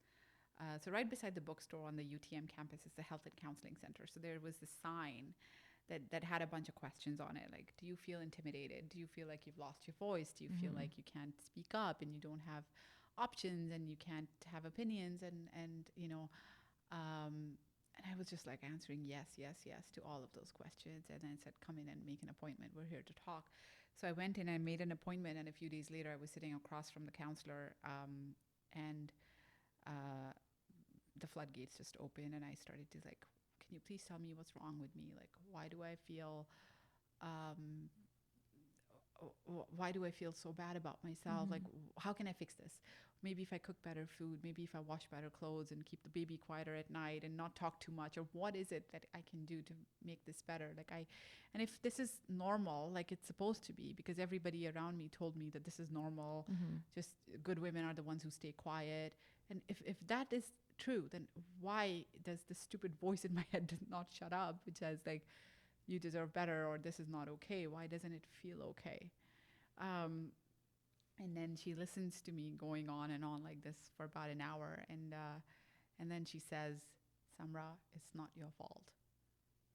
So right beside the bookstore on the UTM campus is the Health and Counseling Center. So there was this sign that had a bunch of questions on it, like, do you feel intimidated? Do you feel like you've lost your voice? Do you feel like you can't speak up and you don't have options and you can't have opinions? And I was just like answering yes, yes, yes to all of those questions. And then I said, come in and make an appointment. We're here to talk. So I went in and made an appointment. And a few days later, I was sitting across from the counselor, and the floodgates just opened. And I started to like, can you please tell me what's wrong with me? Like, why do I feel so bad about myself? Like, how can I fix this? Maybe if I cook better food, maybe if I wash better clothes and keep the baby quieter at night and not talk too much, or what is it that I can do to make this better? And if this is normal, like it's supposed to be, because everybody around me told me that this is normal, just good women are the ones who stay quiet. And if that is true, then why does the stupid voice in my head not shut up, which says like, you deserve better, or this is not okay? Why doesn't it feel okay? And then she listens to me going on and on like this for about an hour. And then she says, Samra, it's not your fault.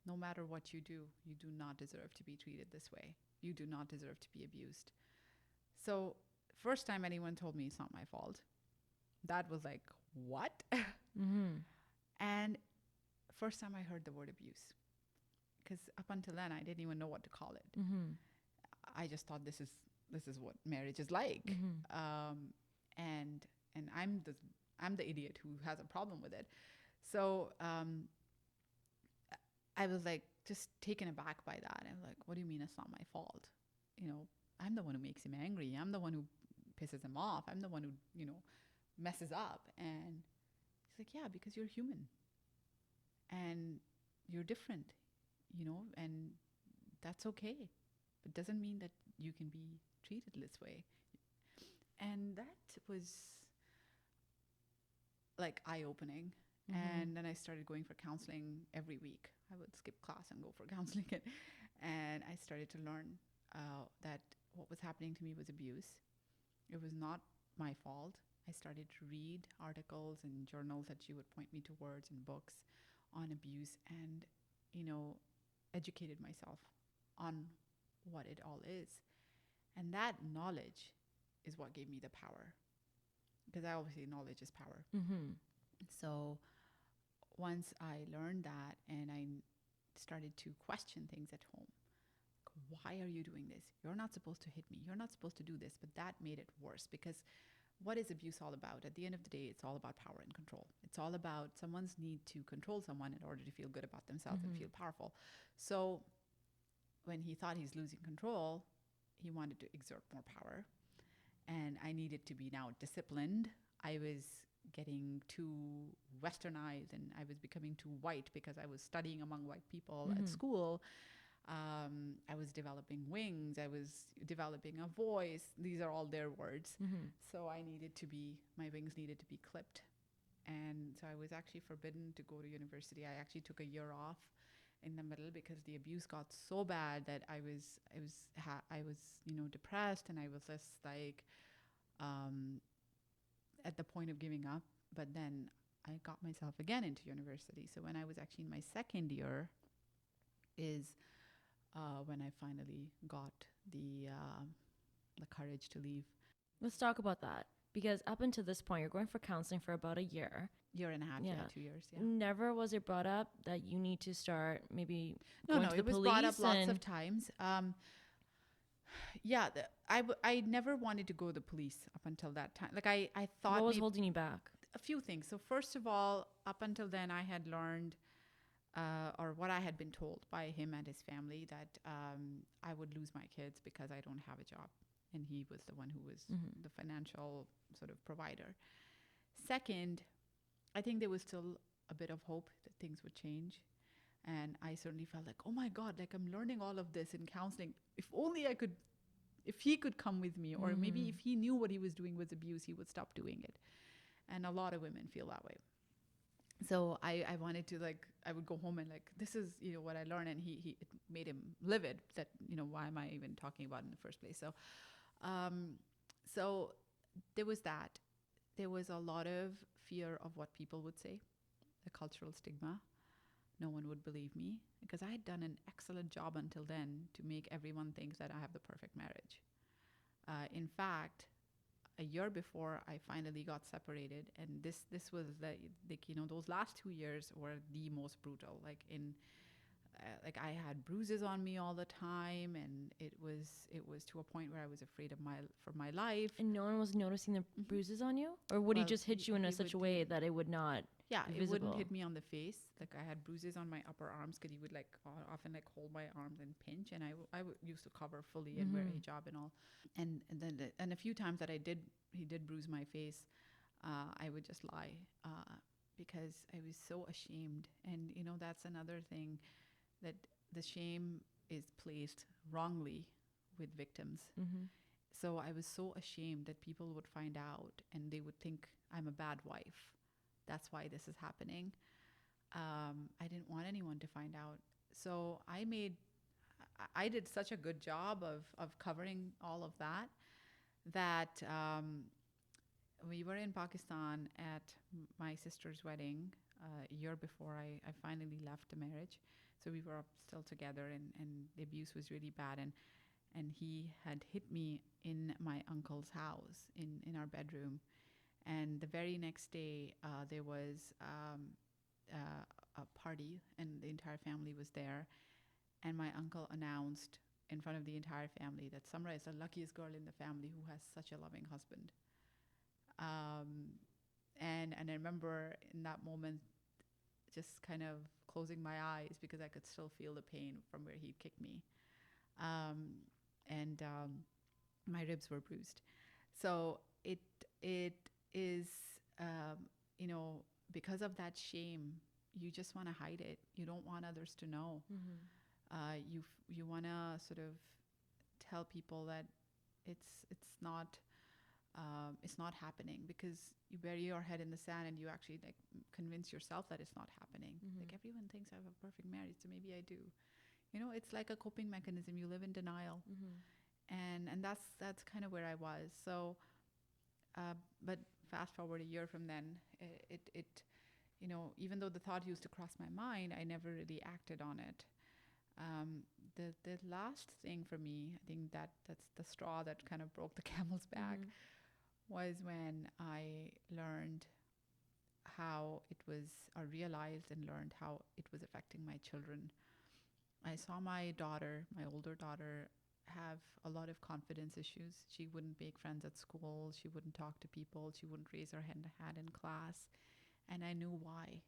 No matter what you do not deserve to be treated this way. You do not deserve to be abused. So first time anyone told me it's not my fault, that was like, what? And first time I heard the word abuse, because up until then I didn't even know what to call it. I just thought this is what marriage is like. And I'm the idiot who has a problem with it. So I was like just taken aback by that. I'm like, what do you mean it's not my fault? I'm the one who makes him angry. I'm the one who pisses him off. I'm the one who, messes up. And he's like, yeah, because you're human and you're different, and that's okay. But doesn't mean that you can be treated this way. And that was like eye-opening. And then I started going for counseling every week. I would skip class and go for counseling. And I started to learn that what was happening to me was abuse. It was not my fault. I started to read articles and journals that she would point me towards, and books on abuse, and, educated myself on what it all is. And that knowledge is what gave me the power, because obviously knowledge is power. So once I learned that, and I started to question things at home, why are you doing this? You're not supposed to hit me. You're not supposed to do this. But that made it worse, because what is abuse all about? At the end of the day, it's all about power and control. It's all about someone's need to control someone in order to feel good about themselves and feel powerful. So when he thought he's losing control, he wanted to exert more power. And I needed to be now disciplined. I was getting too westernized, and I was becoming too white because I was studying among white people at school. I was developing wings. I was developing a voice. These are all their words. So my wings needed to be clipped. And so I was actually forbidden to go to university. I actually took a year off in the middle, because the abuse got so bad that I was depressed, and I was just like at the point of giving up. But then I got myself again into university. So when I was actually in my second year is when I finally got the courage to leave. Let's talk about that, because up until this point, you're going for counseling for about a year. Year and a half, 2 years. Yeah. Never was it brought up that you need to start maybe No, going to the it was police? brought up lots of times. Yeah, I never wanted to go to the police up until that time. Like I thought What was holding you back? a few things. So first of all, up until then, I had learned, or what I had been told by him and his family, that I would lose my kids because I don't have a job, and he was the one who was the financial sort of provider. Second, I think there was still a bit of hope that things would change. And I certainly felt like, oh my God, like I'm learning all of this in counseling. If only I could, if he could come with me, or maybe if he knew what he was doing was abuse, he would stop doing it. And a lot of women feel that way. So I wanted to, like, I would go home and like, this is, what I learned. And it made him livid that, why am I even talking about it in the first place? Um, so there was that. There was a lot of fear of what people would say, the cultural stigma. No one would believe me because I had done an excellent job until then to make everyone think that I have the perfect marriage. In fact, a year before I finally got separated, and this was those last 2 years were the most brutal. Like I had bruises on me all the time, and it was to a point where I was afraid for my life. And no one was noticing the bruises on you, or would he just hit you in such a way that it would not? Yeah, be it visible? wouldn't hit me on the face. Like I had bruises on my upper arms because he would often like hold my arms and pinch, and I used to cover fully and wear a hijab and all. And a few times that he did bruise my face, I would just lie because I was so ashamed. And that's another thing, that the shame is placed wrongly with victims. So I was so ashamed that people would find out and they would think I'm a bad wife. That's why this is happening. I didn't want anyone to find out. So I did such a good job of covering all of that we were in Pakistan at my sister's wedding a year before I finally left the marriage. So we were still together, and the abuse was really bad. And he had hit me in my uncle's house in our bedroom. And the very next day, there was a party, and the entire family was there. And my uncle announced in front of the entire family that Samra is the luckiest girl in the family who has such a loving husband. And I remember in that moment just kind of closing my eyes because I could still feel the pain from where he kicked me. And my ribs were bruised. So it is, because of that shame, you just want to hide it. You don't want others to know. You want to sort of tell people that it's not happening, because you bury your head in the sand and you actually like convince yourself that it's not happening. Like everyone thinks I have a perfect marriage, so maybe I do. It's like a coping mechanism. You live in denial. And that's kind of where I was. So, but fast forward a year from then, it even though the thought used to cross my mind, I never really acted on it. The last thing for me, I think that's the straw that kind of broke the camel's back, was when I learned how it was, or realized and learned how it was affecting my children. I saw my daughter, my older daughter, have a lot of confidence issues. She wouldn't make friends at school. She wouldn't talk to people. She wouldn't raise her hand in class. And I knew why.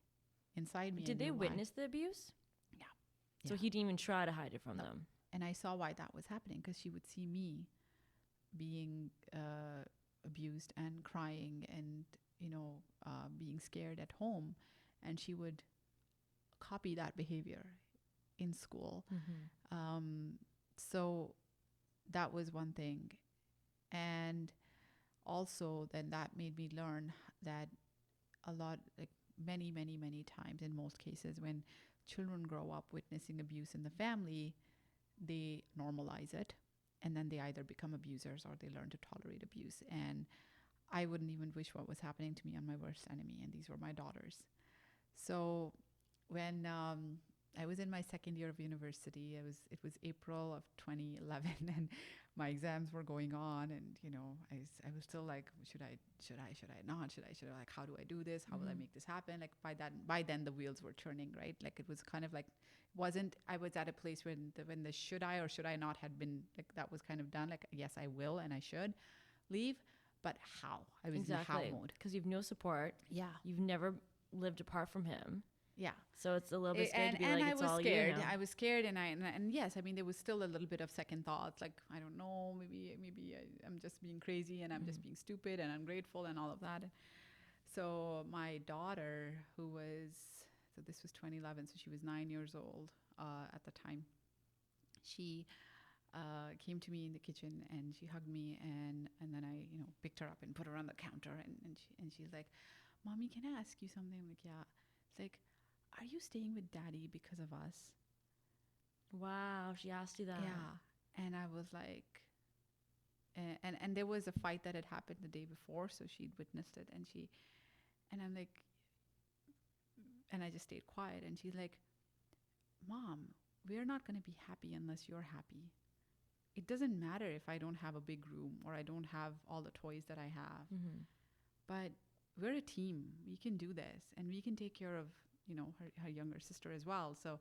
Inside me, Did they witness the abuse? Yeah. So he didn't even try to hide it from them. And I saw why that was happening, because she would see me being abused and crying and, being scared at home. And she would copy that behavior in school. So that was one thing. And also then that made me learn that a lot, like many, many, many times, in most cases, when children grow up witnessing abuse in the family, they normalize it, and then they either become abusers or they learn to tolerate abuse. And I wouldn't even wish what was happening to me on my worst enemy, and these were my daughters. So when I was in my second year of university. It was April of 2011, and my exams were going on, and I was still like, should I not, should I, like, how do I do this, how will I make this happen? Like, by then the wheels were turning, right? Like, it was kind of like, wasn't I was at a place when the should I or should I not had been, like, that was kind of done. Like, yes, I will and I should leave, but how? I was in how mode, because you've no support. Yeah, You've never lived apart from him. yeah. So it's a little bit scary to be like, it's all scared. you now. I was scared, and yes, I mean, there was still a little bit of second thoughts, like, I don't know, maybe I'm just being crazy, and I'm just being stupid and ungrateful and all of that. So my daughter, so this was 2011, so she was 9 years old at the time. She came to me in the kitchen and she hugged me, and then I picked her up and put her on the counter, and she's like, "Mommy, can I ask you something?" I'm like, "Yeah." It's like, "Are you staying with Daddy because of us?" Wow, she asked you that. Yeah. And I was like, and there was a fight that had happened the day before, so she'd witnessed it, and I'm like, and I just stayed quiet, and she's like, "Mom, we're not going to be happy unless you're happy. It doesn't matter if I don't have a big room or I don't have all the toys that I have, but we're a team. We can do this, and we can take care of, her younger sister as well." So,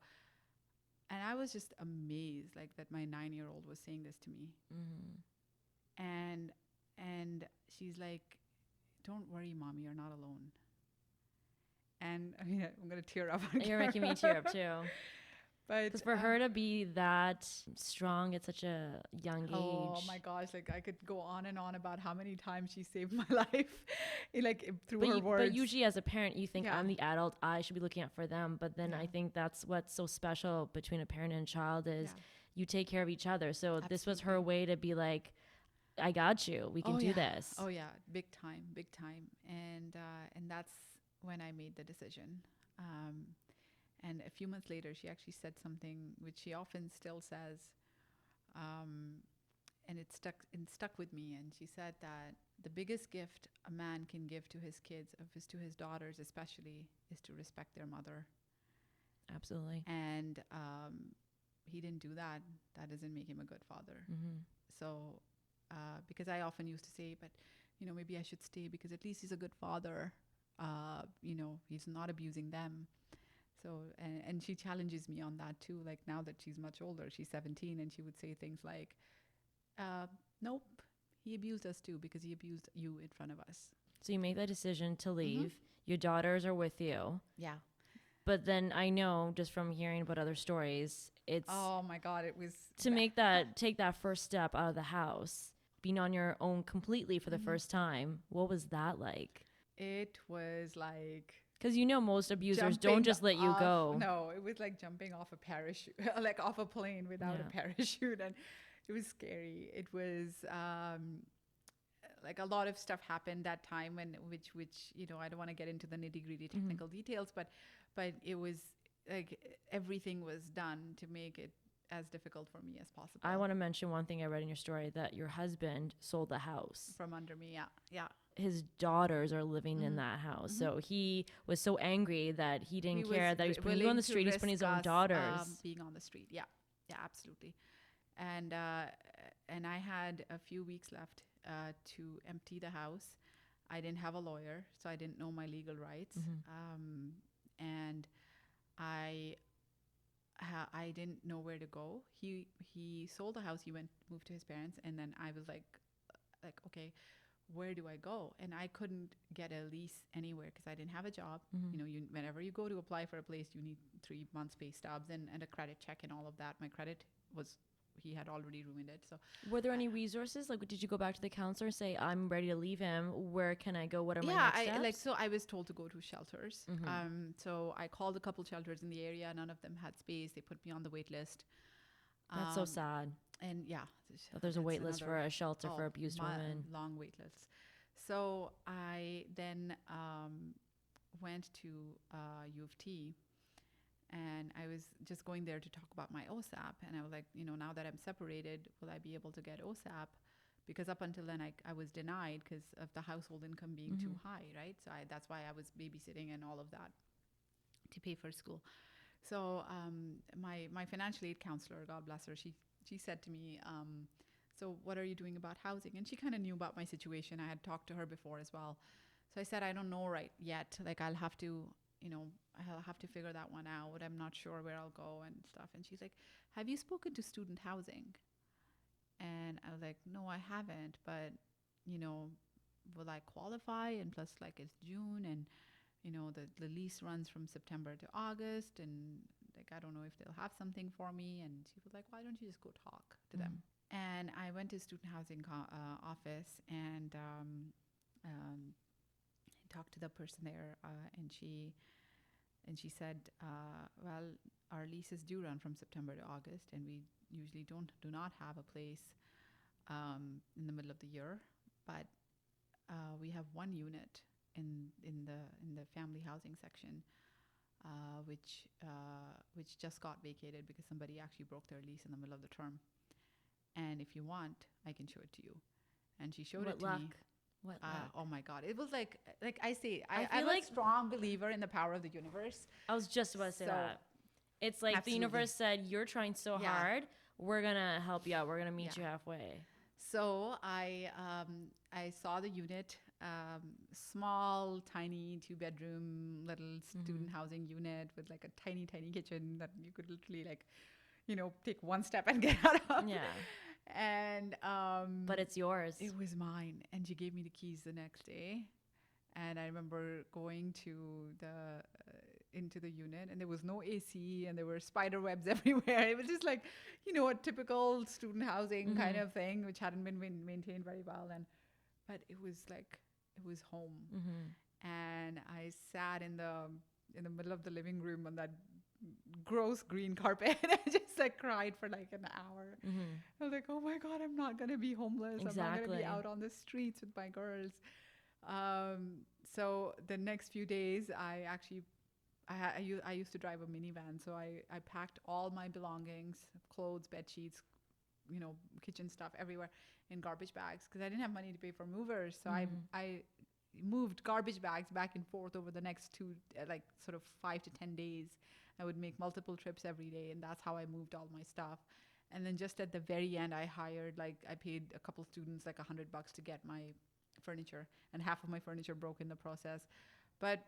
and I was just amazed, like, that my 9-year-old was saying this to me. And she's like, "Don't worry, Mommy, you're not alone." And I mean, I'm going to tear up. You're making me tear up too. But because for her to be that strong at such a young age. Oh my gosh, like, I could go on and on about how many times she saved my life, like, through her words. But usually as a parent, you think, I'm the adult, I should be looking out for them. But then I think that's what's so special between a parent and a child is you take care of each other. So this was her way to be like, I got you. We can do this. Oh yeah, big time. And that's when I made the decision. And a few months later, she actually said something which she often still says, and it stuck with me. And she said that the biggest gift a man can give to his kids, to his daughters especially, is to respect their mother. Absolutely. And he didn't do that. That doesn't make him a good father. So, because I often used to say, but maybe I should stay because at least he's a good father. He's not abusing them. So, and she challenges me on that too. Like, now that she's much older, she's 17, and she would say things like, "Nope, he abused us too because he abused you in front of us." So you make that decision to leave. Your daughters are with you. Yeah. But then I know just from hearing about other stories, it's oh my God, it was to take that first step out of the house, being on your own completely for the first time. What was that like? It was like, because most abusers don't just let you go. No, it was like jumping off a parachute, like off a plane without a parachute, and it was scary. It was like a lot of stuff happened that time, which I don't want to get into the nitty-gritty technical details, but it was like everything was done to make it as difficult for me as possible. I want to mention one thing I read in your story, that your husband sold the house from under me. Yeah. His daughters are living in that house. So he was so angry that he didn't care that he was putting you on the street. He's putting his own daughters. Being on the street. Yeah, absolutely. And I had a few weeks left to empty the house. I didn't have a lawyer, so I didn't know my legal rights. And I didn't know where to go. He sold the house. He moved to his parents, and then I was like, okay, where do I go? And I couldn't get a lease anywhere because I didn't have a job. Whenever you go to apply for a place, you need 3 months pay stubs and a credit check and all of that. My credit he had already ruined it. So were there any resources? Like, did you go back to the counselor and say, I'm ready to leave him? Where can I go? What are my next steps? So I was told to go to shelters. So I called a couple shelters in the area. None of them had space. They put me on the wait list. That's so sad. And there's a wait list for a shelter for abused women. Long wait lists. So I then went to U of T, and I was just going there to talk about my OSAP. And I was like, now that I'm separated, will I be able to get OSAP? Because up until then, I was denied because of the household income being too high, right? So that's why I was babysitting and all of that to pay for school. So my financial aid counselor, God bless her, she said to me, so what are you doing about housing? And she kind of knew about my situation. I had talked to her before as well. So I said, I don't know right yet. Like I'll have to, I'll have to figure that one out. I'm not sure where I'll go and stuff. And she's like, have you spoken to student housing? And I was like, no, I haven't. But, will I qualify? And plus, like, it's June and, the lease runs from September to August. And, like, I don't know if they'll have something for me. And she was like, why don't you just go talk to them? And I went to student housing office and talked to the person there. And she said, well, our leases do run from September to August, and we usually do not have a place in the middle of the year, but we have one unit in the family housing section, which just got vacated because somebody actually broke their lease in the middle of the term. And if you want, I can show it to you. And she showed it to me. What luck? Oh my God. It was like I say, I'm like a strong believer in the power of the universe. I was just about to say that. It's like the universe said, you're trying so hard. We're going to help you out. We're going to meet you halfway. So I saw the unit, small, tiny 2-bedroom little student housing unit with like a tiny, tiny kitchen that you could literally like, take one step and get out of. Yeah. And but it's yours. It was mine, and she gave me the keys the next day. And I remember going to into the unit, and there was no AC, and there were spider webs everywhere. It was just like, a typical student housing kind of thing, which hadn't been maintained very well. But it was like it was home. And I sat in the middle of the living room on that gross green carpet. I just like cried for like an hour. I was like, oh my God, I'm not gonna be homeless. I'm not gonna be out on the streets with my girls. So the next few days, I used to drive a minivan, so I packed all my belongings, clothes, bed sheets, kitchen stuff everywhere in garbage bags because I didn't have money to pay for movers. So I moved garbage bags back and forth over the next like sort of 5 to 10 days. I would make multiple trips every day, and that's how I moved all my stuff. And then just at the very end, I paid a couple students like $100 to get my furniture, and half of my furniture broke in the process. But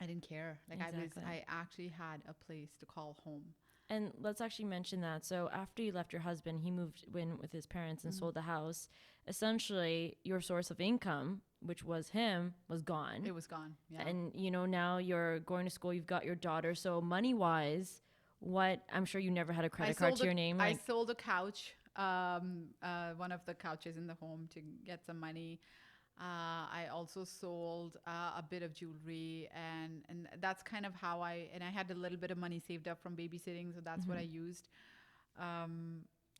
I didn't care. Like I actually had a place to call home. And let's actually mention that. So after you left your husband, he moved in with his parents and sold the house. Essentially, your source of income, which was him, was gone. It was gone, yeah. And, now you're going to school, you've got your daughter. So money-wise, I'm sure you never had a credit card to your name. I sold a couch, one of the couches in the home to get some money. I also sold a bit of jewelry, and that's kind of how I had a little bit of money saved up from babysitting, so that's what I used.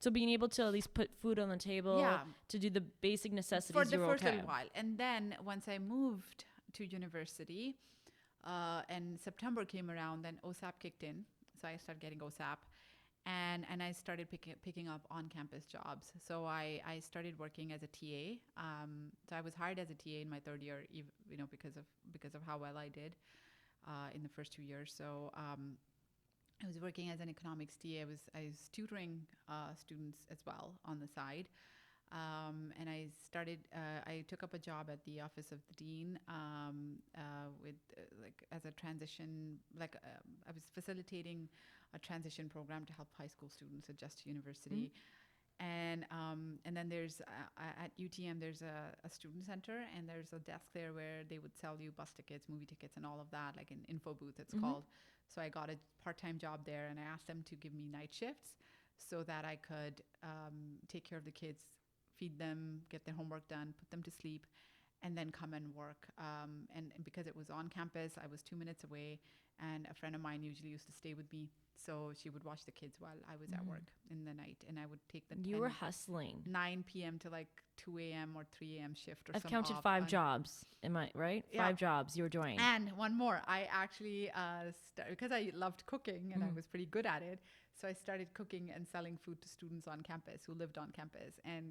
So being able to at least put food on the table, to do the basic necessities, for the first little while. And then once I moved to university, and September came around, then OSAP kicked in, so I started getting OSAP. And I started picking up on-campus jobs. So I started working as a TA. So I was hired as a TA in my third year, because of how well I did in the first 2 years. So I was working as an economics TA. I was tutoring students as well on the side. And I took up a job at the office of the dean with as a transition, I was facilitating a transition program to help high school students adjust to university. And then there's at UTM there's a student center, and there's a desk there where they would sell you bus tickets, movie tickets, and all of that, like an info booth it's called. So I got a part-time job there, and I asked them to give me night shifts so that I could take care of the kids, feed them, get their homework done, put them to sleep, and then come and work. And because it was on campus, I was 2 minutes away, and a friend of mine usually used to stay with me. So she would watch the kids while I was at work in the night, and I would take the You were hustling. 9 p.m. to like 2 a.m. or 3 a.m. shift. I've counted 5 jobs. Am I right? Yeah. 5 jobs you were doing. And one more. I actually, because I loved cooking and I was pretty good at it. So I started cooking and selling food to students on campus who lived on campus. And,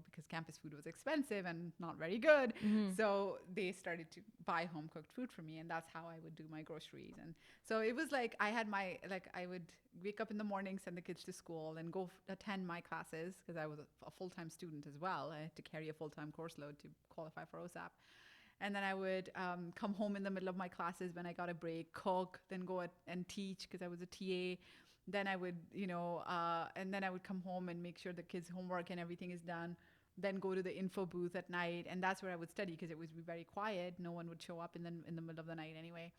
because campus food was expensive and not very good. So they started to buy home cooked food for me. And that's how I would do my groceries. And so it was like I had I would wake up in the morning, send the kids to school and go attend my classes because I was a full-time student as well. I had to carry a full-time course load to qualify for OSAP. And then I would come home in the middle of my classes when I got a break, cook, then go and teach because I was a TA. Then I would, and then I would come home and make sure the kids' homework and everything is done. Then go to the info booth at night, and that's where I would study because it would be very quiet. No one would show up in the middle of the night anyway.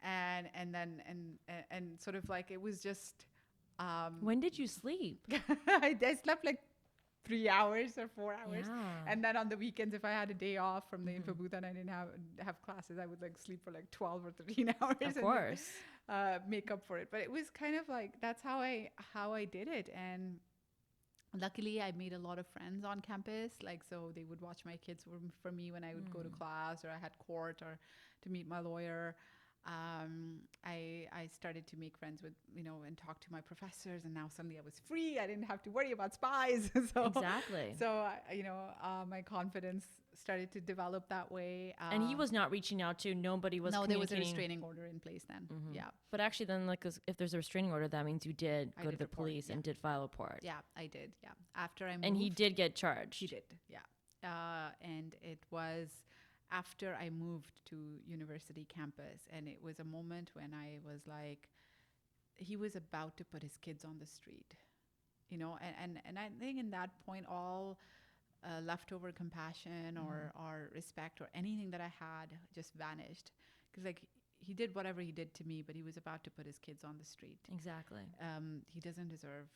And sort of like it was just. When did you sleep? I slept like 3 hours or 4 hours. Yeah. And then on the weekends, if I had a day off from the info booth and I didn't have classes, I would like sleep for like 12 or 13 hours. Of course. And make up for it. But it was kind of like, that's how I did it. And luckily I made a lot of friends on campus. Like, so they would watch my kids for me when I would go to class or I had court or to meet my lawyer. I started to make friends with, and talk to my professors, and now suddenly I was free. I didn't have to worry about spies. Exactly. So, my confidence started to develop that way. And he was not reaching out to, nobody was No, there was a restraining order in place then. Yeah. But actually then, like, if there's a restraining order, that means you did go to the police and did file a report. Yeah, I did. Yeah. After I moved. And he did get charged. He did. Yeah. And it was after I moved to university campus, and it was a moment when I was like, he was about to put his kids on the street, and I think in that point, all leftover compassion or respect or anything that I had just vanished, because like he did whatever he did to me, but he was about to put his kids on the street. Exactly. He doesn't deserve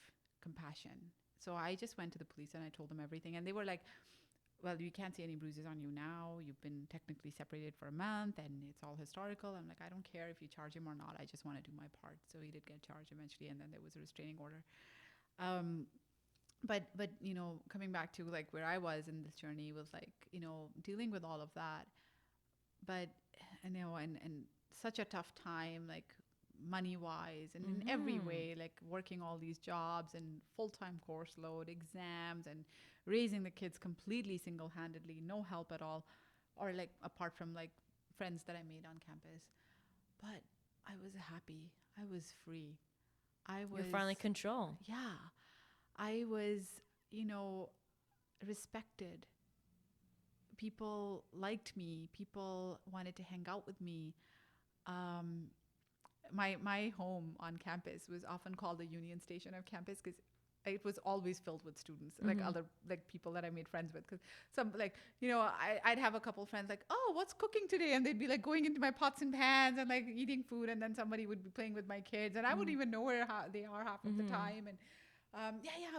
compassion. So I just went to the police and I told them everything, and they were like, well, you can't see any bruises on you now. You've been technically separated for a month and it's all historical. I'm like, I don't care if you charge him or not. I just want to do my part. So he did get charged eventually, and then there was a restraining order. But coming back to like where I was in this journey was like, dealing with all of that. But, and such a tough time, like money-wise and in every way, like working all these jobs and full-time course load, exams, and raising the kids completely single-handedly, no help at all, or like apart from like friends that I made on campus. But I was happy. I was free. You're finally in control. Yeah. I was, respected. People liked me. People wanted to hang out with me. My home on campus was often called the Union Station of campus because it was always filled with students, like other like people that I made friends with. Because some like I'd have a couple friends like, oh, what's cooking today, and they'd be like going into my pots and pans and like eating food, and then somebody would be playing with my kids, and I wouldn't even know where they are half of the time. And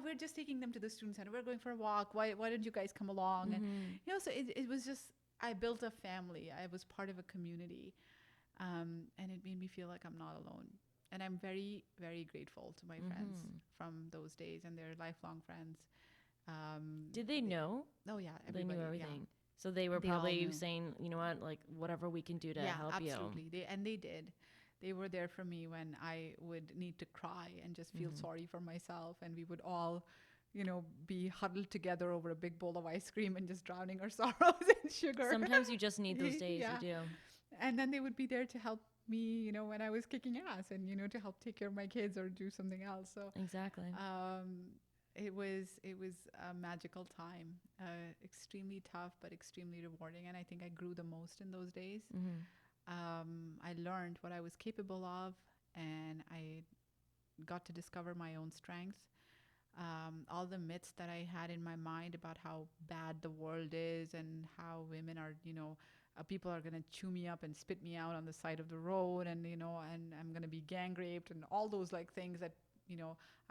we're just taking them to the student center. We're going for a walk. Why don't you guys come along? And so it was just, I built a family. I was part of a community. And it made me feel like I'm not alone. And I'm very, very grateful to my friends from those days, and they're lifelong friends. Did they know? Oh, yeah. They knew everything. Yeah. So they were probably saying, you know what, like whatever we can do to help you. Yeah, absolutely. They did. They were there for me when I would need to cry and just feel sorry for myself. And we would all, be huddled together over a big bowl of ice cream and just drowning our sorrows in sugar. Sometimes you just need those days. You do. And then they would be there to help me, when I was kicking ass, and, to help take care of my kids or do something else. So exactly. It was a magical time, extremely tough, but extremely rewarding. And I think I grew the most in those days. I learned what I was capable of, and I got to discover my own strengths. All the myths that I had in my mind about how bad the world is and how women are, people are going to chew me up and spit me out on the side of the road, and, and I'm going to be gang raped, and all those like things that,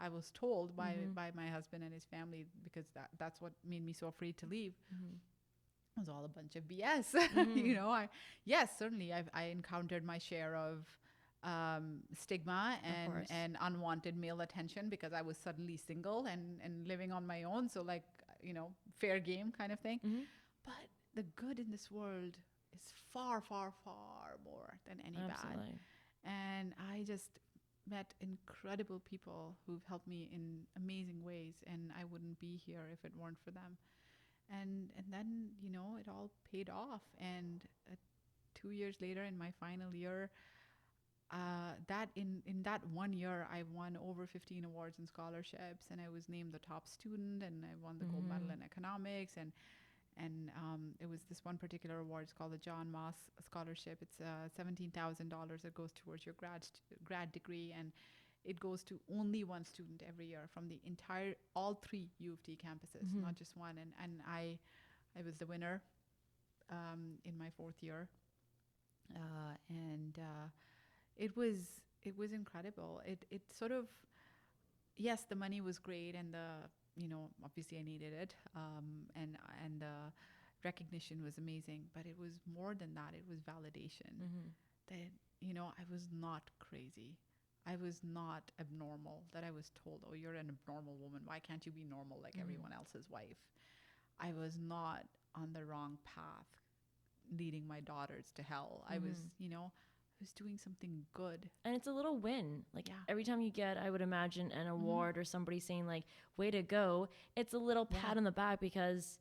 I was told by my husband and his family, because that's what made me so afraid to leave. It was all a bunch of BS. Certainly I encountered my share of stigma and unwanted male attention because I was suddenly single and living on my own. So like, fair game kind of thing. But the good in this world is far, far, far more than any bad. And I just met incredible people who've helped me in amazing ways, and I wouldn't be here if it weren't for them. And then, it all paid off. And 2 years later, in my final year, that in that one year, I won over 15 awards and scholarships, and I was named the top student, and I won the gold medal in economics, and it was this one particular award. It's called the John Moss Scholarship. It's $17,000 that goes towards your grad degree, and it goes to only one student every year from the entire all three U of T campuses, not just one. And I was the winner in my fourth year, and it was incredible. It sort of, yes, the money was great, and obviously I needed it, and the recognition was amazing, but it was more than that. It was validation that I was not crazy. I was not abnormal, that I was told, oh, you're an abnormal woman. Why can't you be normal like everyone else's wife? I was not on the wrong path, leading my daughters to hell. I was doing something good. And it's a little win. Like every time you get, I would imagine, an award or somebody saying like, way to go, it's a little pat on the back, because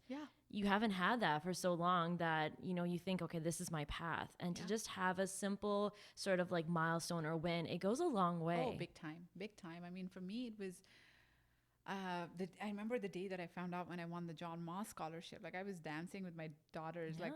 you haven't had that for so long that, you think, okay, this is my path. And to just have a simple sort of like milestone or win, it goes a long way. Oh, big time. Big time. I mean, for me, it was, I remember the day that I found out when I won the John Moss scholarship. Like, I was dancing with my daughters, like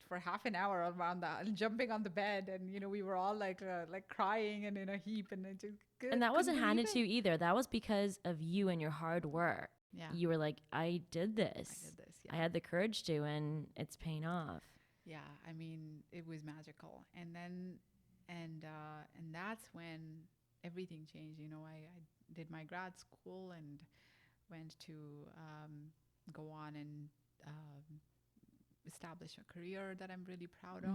for half an hour around that, and jumping on the bed, and we were all like crying and in a heap, and it just and that wasn't handed to you either. That was because of you and your hard work. Yeah, you were like, I did this. I had the courage to, and it's paying off. Yeah, I mean, it was magical. And then, and that's when everything changed. I did my grad school and went to go on and establish a career that I'm really proud of.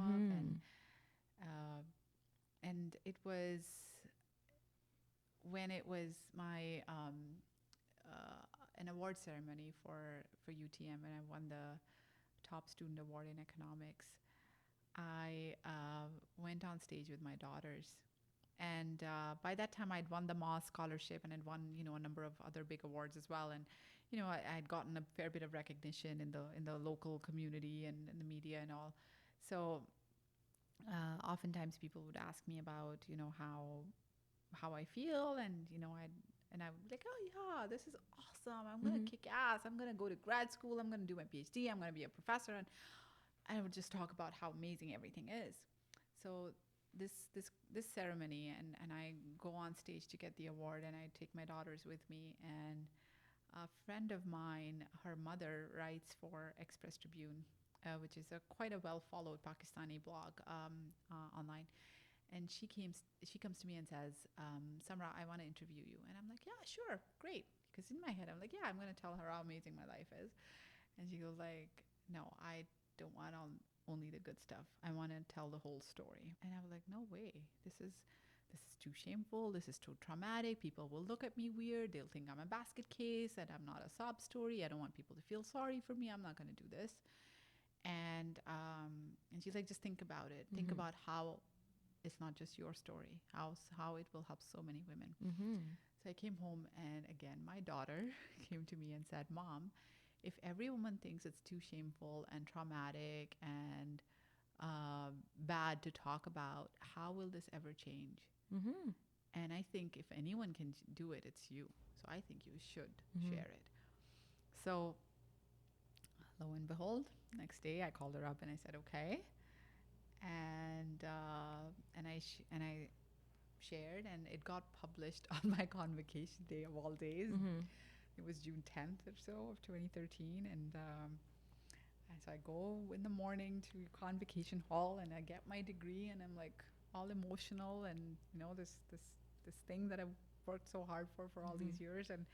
And it was when it was my an award ceremony for UTM, and I won the top student award in economics. I went on stage with my daughters, and by that time I'd won the Moss scholarship, and I'd won a number of other big awards as well, and I'd gotten a fair bit of recognition in the local community and in the media and all. So oftentimes people would ask me about how I feel, and I would be like, oh yeah, this is awesome. I'm going to kick ass. I'm going to go to grad school. I'm going to do my PhD. I'm going to be a professor. And I would just talk about how amazing everything is. So this ceremony, and I go on stage to get the award, and I take my daughters with me. And a friend of mine, her mother writes for Express Tribune, which is quite a well-followed Pakistani blog online. And she comes to me and says, Samra, I want to interview you. And I'm like, yeah, sure, great. Because in my head, I'm like, yeah, I'm going to tell her how amazing my life is. And she goes like, no, I don't want only the good stuff. I want to tell the whole story. And I was like, no way. This is too shameful. This is too traumatic. People will look at me weird. They'll think I'm a basket case, and I'm not a sob story. I don't want people to feel sorry for me. I'm not going to do this. And she's like, just think about it. Think about how it's not just your story, how it will help so many women. So I came home, and again, my daughter came to me and said, Mom, if every woman thinks it's too shameful and traumatic and bad to talk about, how will this ever change? And I think if anyone can do it, it's you. So I think you should share it. So lo and behold, next day I called her up and I said, okay. And I shared, and it got published on my convocation day of all days. It was June 10th or so of 2013, and so I go in the morning to convocation hall, and I get my degree, and I'm like all emotional, and this thing that I've worked so hard for all these years, and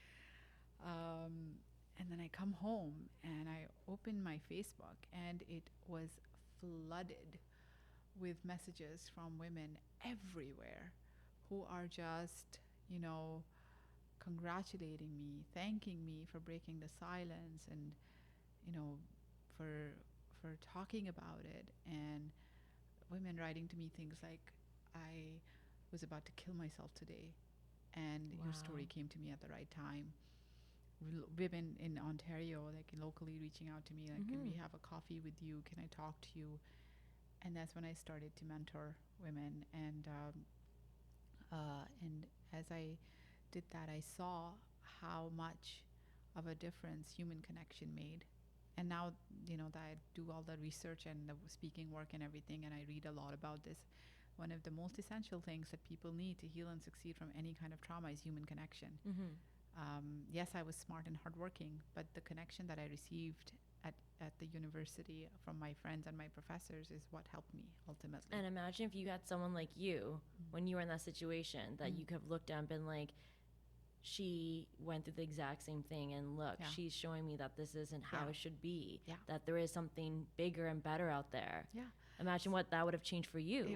then I come home and I open my Facebook, and it was flooded with messages from women everywhere who are just, congratulating me, thanking me for breaking the silence, and, for talking about it. And women writing to me things like, I was about to kill myself today. And your story came to me at the right time. Women in Ontario, like locally, reaching out to me, like, can we have a coffee with you? Can I talk to you? And that's when I started to mentor women. And as I did that, I saw how much of a difference human connection made. And now, that I do all the research and the speaking work and everything, and I read a lot about this, one of the most essential things that people need to heal and succeed from any kind of trauma is human connection. Yes, I was smart and hardworking, but the connection that I received at the university from my friends and my professors is what helped me ultimately. And imagine if you had someone like you when you were in that situation that you could have looked at and been like, she went through the exact same thing, and look, she's showing me that this isn't how it should be, that there is something bigger and better out there. Imagine what that would have changed for you.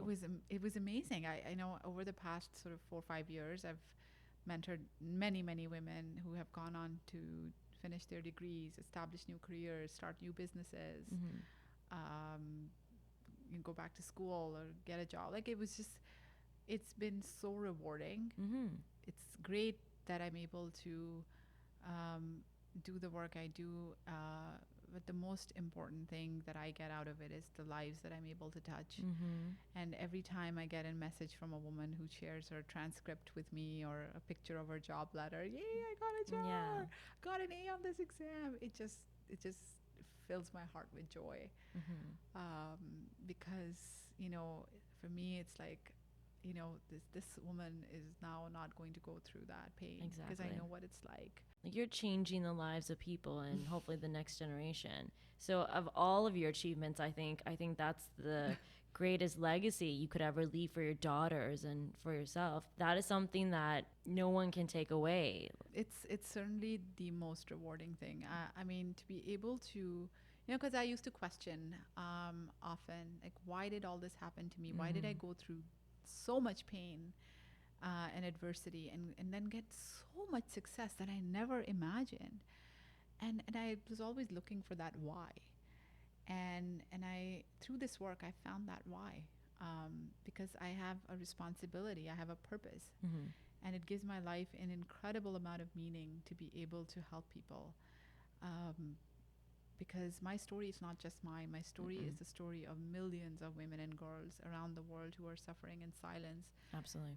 It was amazing. I know over the past sort of 4 or 5 years, I've mentored many women who have gone on to finish their degrees, establish new careers, start new businesses, go back to school or get a job. Like, it's been so rewarding. It's great that I'm able to do the work I do, but the most important thing that I get out of it is the lives that I'm able to touch. And every time I get a message from a woman who shares her transcript with me or a picture of her job letter, yay, I got a job, got an A on this exam, it just fills my heart with joy. Because, for me, it's like, this woman is now not going to go through that pain, because I know what it's like. You're changing the lives of people and hopefully the next generation. So of all of your achievements, I think that's the greatest legacy you could ever leave for your daughters and for yourself. That is something that no one can take away. It's certainly the most rewarding thing. I mean, to be able to, because I used to question often, like, why did all this happen to me? Why did I go through so much pain and adversity and then get so much success that I never imagined? And I was always looking for that why. And I, through this work, I found that why. Because I have a responsibility, I have a purpose. And it gives my life an incredible amount of meaning to be able to help people. Because my story is not just mine. My story is the story of millions of women and girls around the world who are suffering in silence. Absolutely.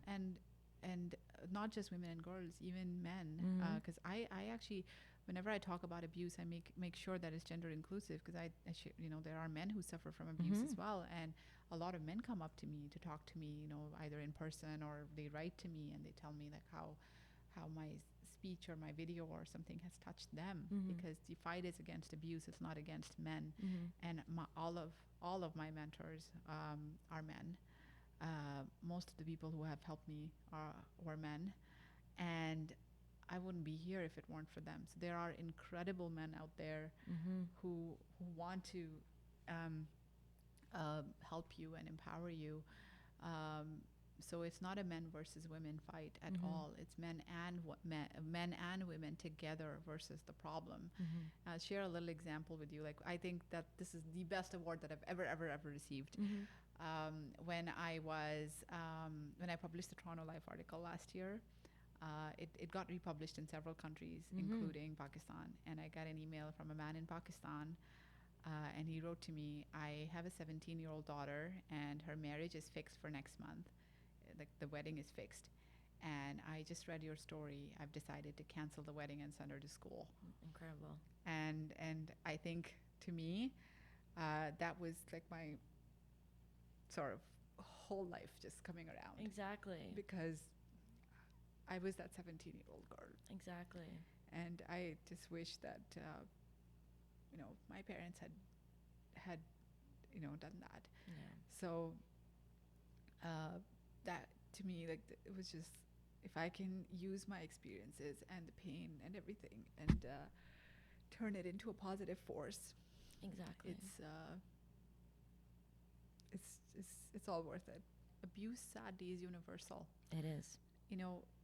And not just women and girls, even men. Because I actually, whenever I talk about abuse, I make sure that it's gender inclusive, because there are men who suffer from abuse as well. And a lot of men come up to me to talk to me, either in person or they write to me and they tell me like how my speech or my video or something has touched them, because the fight is against abuse, it's not against men. And all of my mentors are men. Most of the people who have helped me were men, and I wouldn't be here if it weren't for them. So there are incredible men out there who want to help you and empower you. So it's not a men versus women fight at all. It's men and women together versus the problem. I'll share a little example with you. Like, I think that this is the best award that I've ever received. When I published the Toronto Life article last year, it got republished in several countries, including Pakistan. And I got an email from a man in Pakistan, and he wrote to me, I have a 17-year-old daughter, and her marriage is fixed for next month. Like, the wedding is fixed. And I just read your story. I've decided to cancel the wedding and send her to school. Incredible. And I think, to me, that was like my sort of whole life just coming around. Exactly. Because I was that 17-year-old girl. Exactly. And I just wish that, my parents had done that. Yeah. So that, to me, like, it was just, if I can use my experiences and the pain and everything and turn it into a positive force. Exactly. It's all worth it. Abuse, sadly, is universal. It is.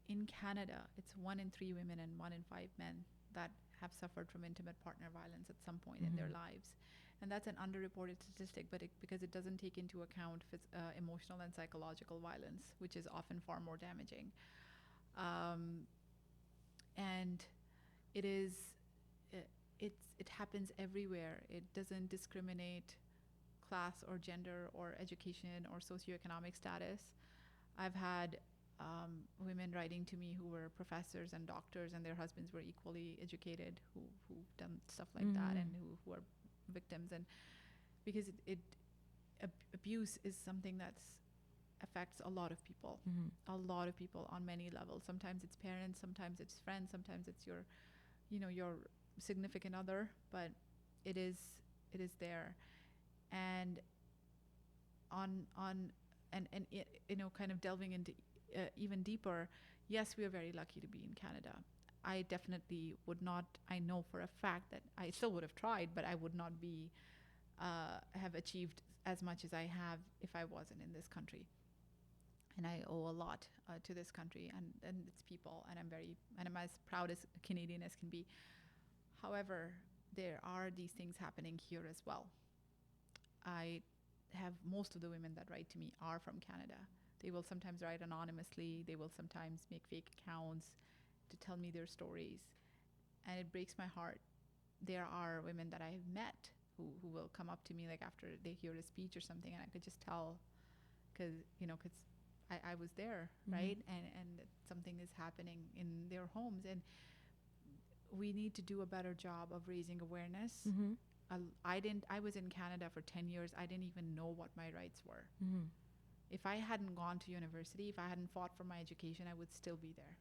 In Canada, it's 1 in 3 women and 1 in 5 men that have suffered from intimate partner violence at some point in their lives. And that's an underreported statistic, but because it doesn't take into account emotional and psychological violence, which is often far more damaging. And it is, it happens everywhere. It doesn't discriminate class or gender or education or socioeconomic status. I've had women writing to me who were professors and doctors, and their husbands were equally educated, who've done stuff like that, and who are victims. And because abuse is something that affects a lot of people, on many levels. Sometimes it's parents, sometimes it's friends, sometimes it's your significant other, but it is there. And kind of delving into even deeper, yes, we are very lucky to be in Canada. I definitely would not, I know for a fact that I still would have tried, but I would not have achieved as much as I have if I wasn't in this country. And I owe a lot to this country and its people, and I'm as proud as a Canadian as can be. However, there are these things happening here as well. I have most of the women that write to me are from Canada. They will sometimes write anonymously. They will sometimes make fake accounts to tell me their stories. And it breaks my heart. There are women that I have met who will come up to me like after they hear a speech or something, and I could just tell because I was there, right? And something is happening in their homes. And we need to do a better job of raising awareness. I was in Canada for 10 years. I didn't even know what my rights were. If I hadn't gone to university, if I hadn't fought for my education, I would still be there.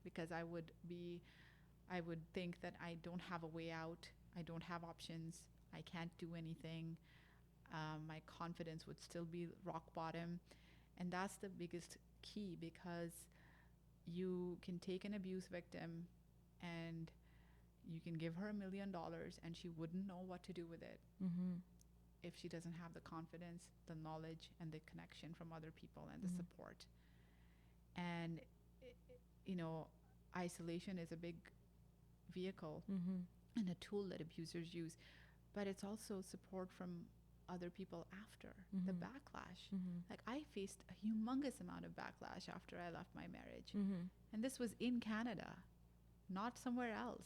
Because I would think that I don't have a way out. I don't have options. I can't do anything. My confidence would still be rock bottom. And that's the biggest key, because you can take an abuse victim and you can give her $1 million and she wouldn't know what to do with it if she doesn't have the confidence, the knowledge, and the connection from other people and the support. And, isolation is a big vehicle and a tool that abusers use, but it's also support from other people after the backlash. Like, I faced a humongous amount of backlash after I left my marriage. And this was in Canada, not somewhere else.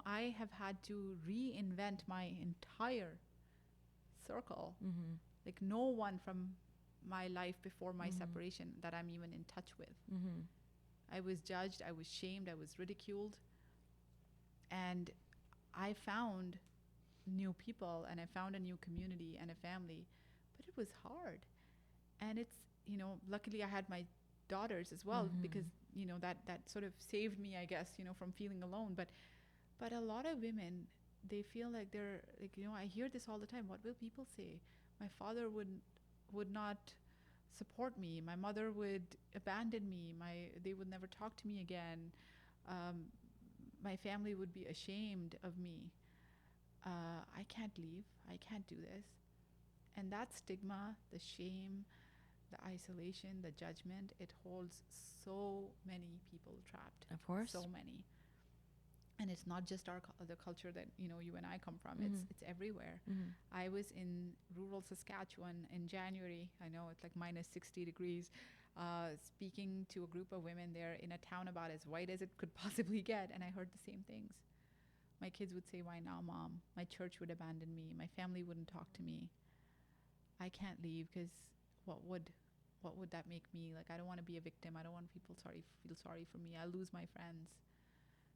I have had to reinvent my entire circle. Like, no one from my life before my separation that I'm even in touch with. I was judged, I was shamed, I was ridiculed. And I found new people, and I found a new community and a family, but it was hard. And it's, luckily I had my daughters as well, because, that sort of saved me, I guess, from feeling alone. But a lot of women, they feel like they're like, I hear this all the time. What will people say? My father would not support me. My mother would abandon me. They would never talk to me again. My family would be ashamed of me. I can't leave. I can't do this. And that stigma, the shame, the isolation, the judgment, it holds so many people trapped. Of course. So many. And it's not just the culture that you and I come from. It's everywhere. I was in rural Saskatchewan in January. I know it's like minus 60 degrees. Speaking to a group of women there in a town about as white as it could possibly get, and I heard the same things. My kids would say, "Why now, Mom?" My church would abandon me. My family wouldn't talk to me. I can't leave because what would that make me? Like, I don't want to be a victim. I don't want people feel sorry for me. I'll lose my friends.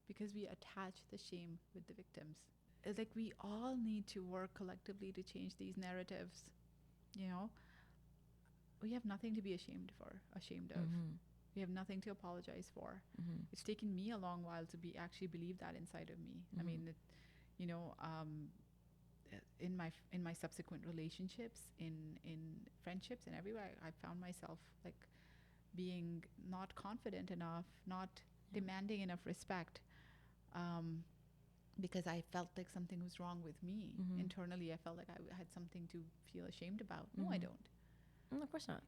Because we attach the shame with the victims. It's like we all need to work collectively to change these narratives. We have nothing to be ashamed of. We have nothing to apologize for. It's taken me a long while to actually believe that inside of me. I mean, in my subsequent relationships, in friendships, and everywhere, I found myself like being not confident enough, not demanding enough respect. Because I felt like something was wrong with me. Internally, I felt like I had something to feel ashamed about. No, I don't. Of course not.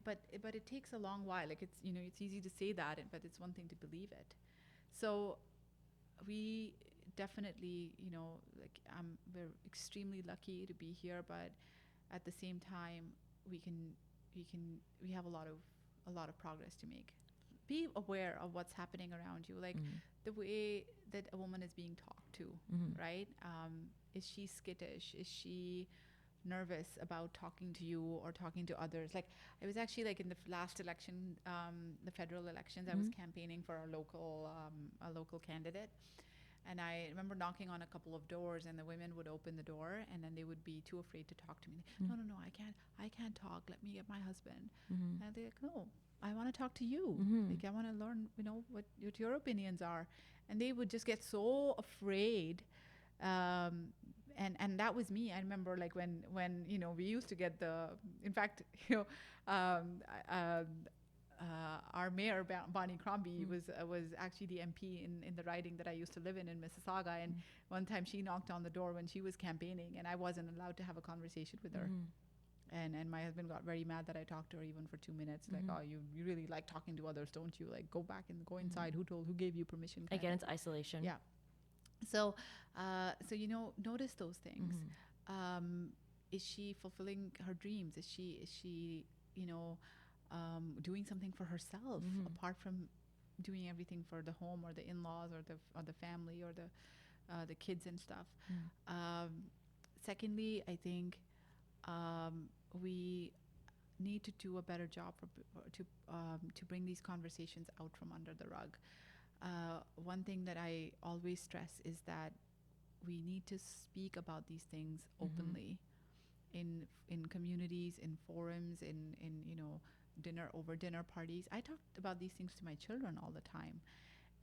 But it takes a long while. Like, it's it's easy to say that, but it's one thing to believe it. So we definitely, like we're extremely lucky to be here, but at the same time, we can we have a lot of progress to make. Be aware of what's happening around you, like the way that a woman is being talked to, right? Is she skittish? Is she nervous about talking to you or talking to others? Like, I was actually, like, in the last election, the federal elections, I was campaigning for a local candidate. And I remember knocking on a couple of doors, and the women would open the door, and then they would be too afraid to talk to me. No, I can't talk. Let me get my husband. And they're like, no, I want to talk to you. Like, I want to learn, what your opinions are. And they would just get so afraid. And that was me. I remember, like, when we used to get in fact, our mayor, Bonnie Crombie, was actually the MP in the riding that I used to live in Mississauga. And one time she knocked on the door when she was campaigning, and I wasn't allowed to have a conversation with her. And my husband got very mad that I talked to her even for 2 minutes. Like, oh, you really like talking to others, don't you? Like, go back and go inside. Who gave you permission? Again, it's isolation. Yeah. So, notice those things. Is she fulfilling her dreams? Is she, doing something for herself apart from doing everything for the home or the in-laws or the family or the kids and stuff? Secondly, I think we need to do a better job to bring these conversations out from under the rug. One thing that I always stress is that we need to speak about these things openly in communities, in forums, in dinner parties. I talk about these things to my children all the time,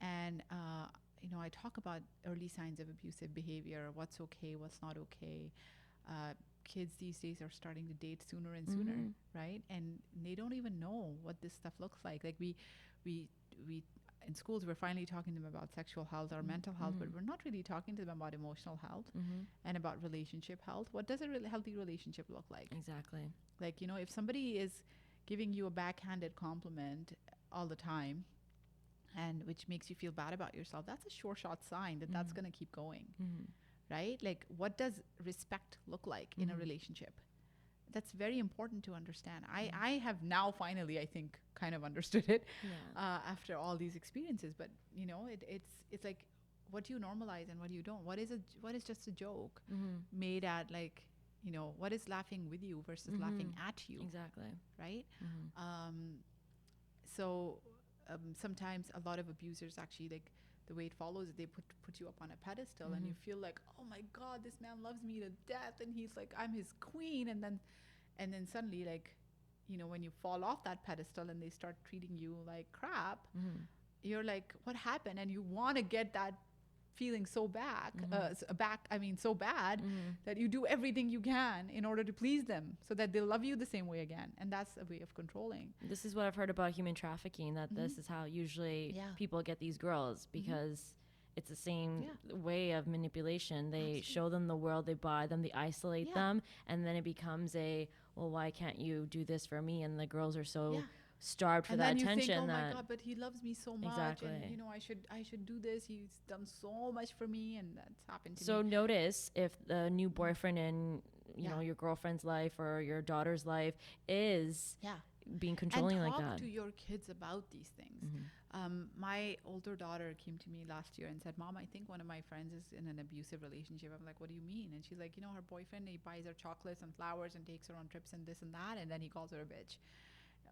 and I talk about early signs of abusive behavior, what's okay, what's not okay. Kids these days are starting to date sooner and sooner, right? And they don't even know what this stuff looks like. Like, we in schools, we're finally talking to them about sexual health or mental health, but we're not really talking to them about emotional health and about relationship health. What does a healthy relationship look like? Exactly. Like, if somebody is giving you a backhanded compliment all the time, and which makes you feel bad about yourself, that's a sure shot sign that that's going to keep going, right? Like, what does respect look like in a relationship? That's very important to understand. I have now finally, I think, kind of understood it after all these experiences. But it's like, what do you normalize and what do you don't? What is just a joke made at, like, what is laughing with you versus laughing at you? Exactly. Right. So sometimes a lot of abusers actually, like, the way it follows, they put you up on a pedestal, and you feel like, oh my God, this man loves me to death, and he's like, I'm his queen. And then suddenly, like, when you fall off that pedestal and they start treating you like crap, you're like, what happened? And you want to get that feeling so so bad that you do everything you can in order to please them so that they'll love you the same way again. And that's a way of controlling. This is what I've heard about human trafficking, that this is how usually people get these girls, because it's the same way of manipulation. They show them the world, they buy them, they isolate them, and then it becomes well, why can't you do this for me? And the girls are so starved for and that then attention. You think, oh that my God, but he loves me so much, exactly. And I should do this. He's done so much for me, and that's happened to me. So notice if the new boyfriend in your girlfriend's life or your daughter's life is being controlling like that. And talk to your kids about these things. My older daughter came to me last year and said, Mom, I think one of my friends is in an abusive relationship. I'm like, what do you mean? And she's like, her boyfriend, he buys her chocolates and flowers and takes her on trips and this and that, and then he calls her a bitch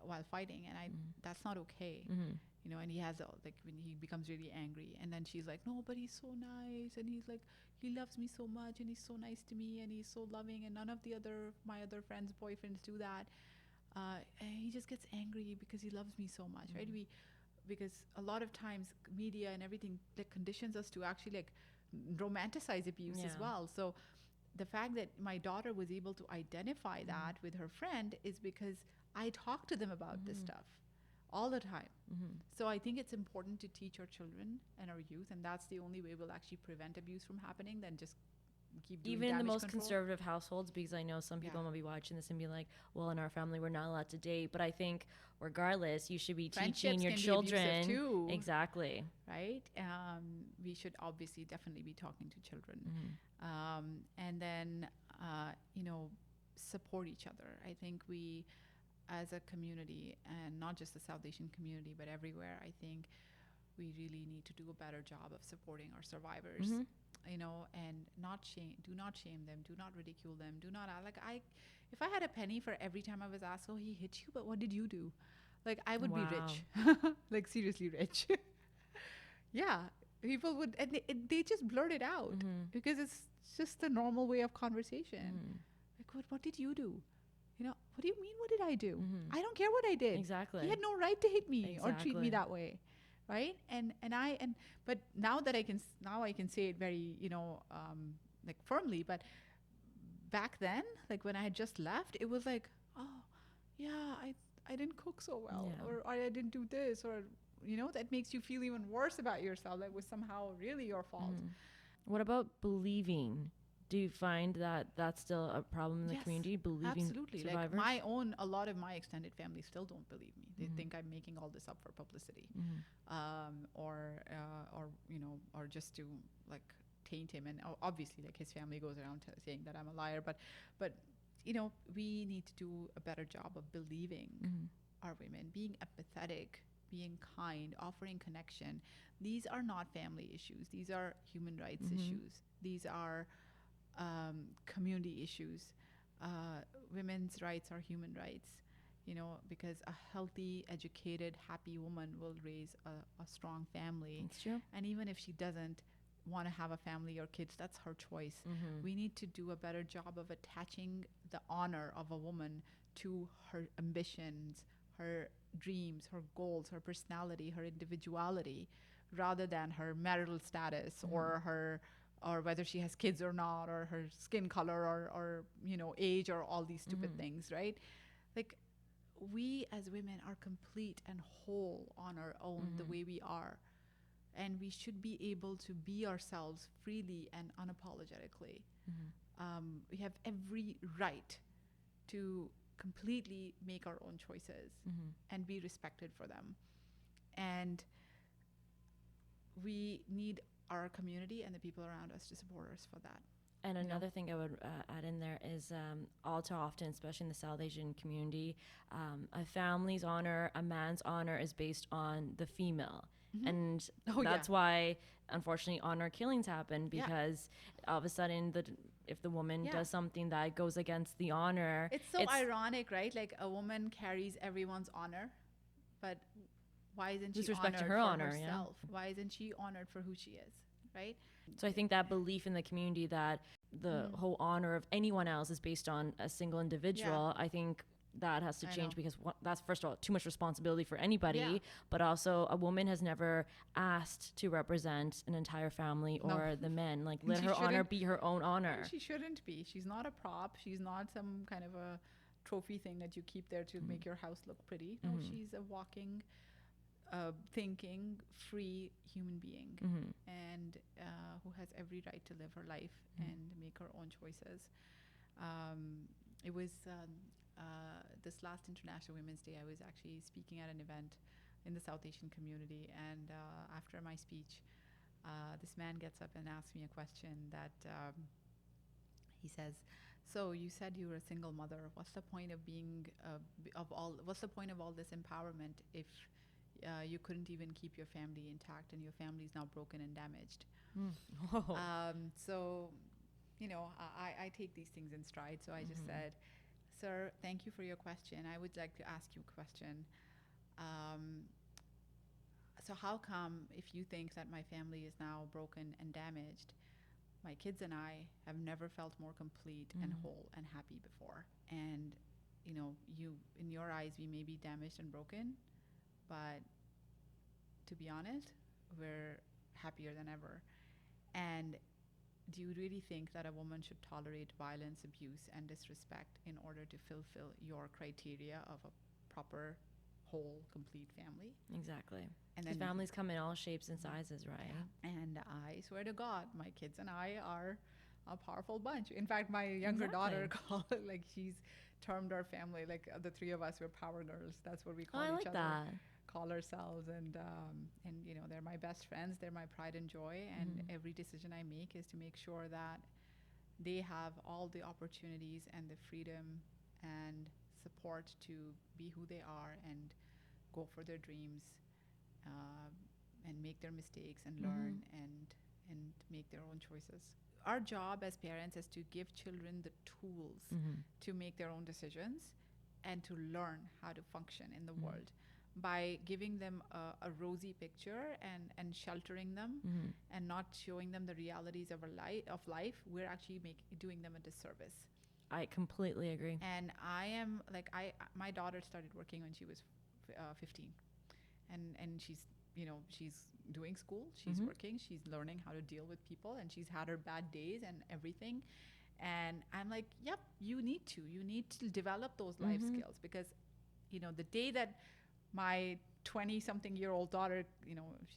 while fighting, and that's not okay. And he has like, when he becomes really angry, and then she's like, no, but he's so nice, and he's like, he loves me so much, and he's so nice to me, and he's so loving, and none of my other friends' boyfriends do that. And he just gets angry because he loves me so much, right? Because a lot of times media and everything, like, conditions us to actually, like, romanticize abuse as well. So the fact that my daughter was able to identify that with her friend is because I talk to them about this stuff all the time. So I think it's important to teach our children and our youth, and that's the only way we'll actually prevent abuse from happening, than just keep doing even in the damage most control. conservative households, because I know some people might be watching this and be like, well, in our family we're not allowed to date, but I think regardless you should be teaching your children too, exactly, right? We should obviously definitely be talking to children, and then support each other. I think we as a community, and not just the South Asian community but everywhere, I think we really need to do a better job of supporting our survivors, and do not shame them, do not ridicule them, do not if I had a penny for every time I was asked, oh, he hit you, but what did you do? Like, I would be rich. Like, seriously rich. Yeah, people would, and they just blurt it out because it's just the normal way of conversation. Like, what did you do? What do you mean, what did I do? I don't care what I did. Exactly. He had no right to hit me or treat me that way. Right. But now that I can say it very, like firmly, but back then, like when I had just left, it was like, oh yeah, I didn't cook so well, or I didn't do this, or, that makes you feel even worse about yourself. That was somehow really your fault. What about believing? Do you find that that's still a problem in the community? Believing absolutely. survivors? Like a lot of my extended family still don't believe me. They think I'm making all this up for publicity, or just to like taint him. And obviously, like, his family goes around saying that I'm a liar. But we need to do a better job of believing our women, being empathetic, being kind, offering connection. These are not family issues. These are human rights issues. These are community issues. Women's rights are human rights, because a healthy, educated, happy woman will raise a strong family. That's true. And even if she doesn't want to have a family or kids, that's her choice. We need to do a better job of attaching the honor of a woman to her ambitions, her dreams, her goals, her personality, her individuality, rather than her marital status or whether she has kids or not, or her skin color, or age, or all these stupid things, right? Like, we as women are complete and whole on our own, the way we are. And we should be able to be ourselves freely and unapologetically. We have every right to completely make our own choices and be respected for them. And we need our community and the people around us to support us for that. And another thing I would add in there is all too often, especially in the South Asian community, a family's honor, a man's honor is based on the female. And that's why, unfortunately, honor killings happen, because all of a sudden, if the woman does something that goes against the honor. It's so ironic, right? Like, a woman carries everyone's honor, but why isn't she honored for herself? Why isn't she honored for who she is, right? So I think that belief in the community that the whole honor of anyone else is based on a single individual, I think that has to change, because that's, first of all, too much responsibility for anybody, but also a woman has never asked to represent an entire family or the men. Like, let her honor be her own honor. She shouldn't be. She's not a prop. She's not some kind of a trophy thing that you keep there to make your house look pretty. No, she's a walking, thinking, free human being, and who has every right to live her life and make her own choices. It was this last International Women's Day, I was actually speaking at an event in the South Asian community, and after my speech, this man gets up and asks me a question that he says, so you said you were a single mother. What's the point of being what's the point of all this empowerment if you couldn't even keep your family intact and your family is now broken and damaged? So, I take these things in stride. So I just said, sir, thank you for your question. I would like to ask you a question. So how come, if you think that my family is now broken and damaged, my kids and I have never felt more complete and whole and happy before? And, in your eyes, we may be damaged and broken, but to be honest, we're happier than ever. And do you really think that a woman should tolerate violence, abuse, and disrespect in order to fulfill your criteria of a proper, whole, complete family? Exactly. And then families come in all shapes and sizes, right? Yeah. And I swear to God, my kids and I are a powerful bunch. In fact, my younger daughter like she's termed our family like the three of us were power girls. That's what we call each other. Call ourselves, and they're my best friends. They're my pride and joy. And every decision I make is to make sure that they have all the opportunities and the freedom and support to be who they are and go for their dreams, and make their mistakes and learn and make their own choices. Our job as parents is to give children the tools to make their own decisions and to learn how to function in the world. By giving them a rosy picture and sheltering them and not showing them the realities of life, we're actually doing them a disservice. I completely agree. And I am like, my daughter started working when she was 15, and she's doing school, she's working, she's learning how to deal with people, and she's had her bad days and everything. And I'm like, yep, you need to develop those life skills, because the day that my 20-something-year-old daughter,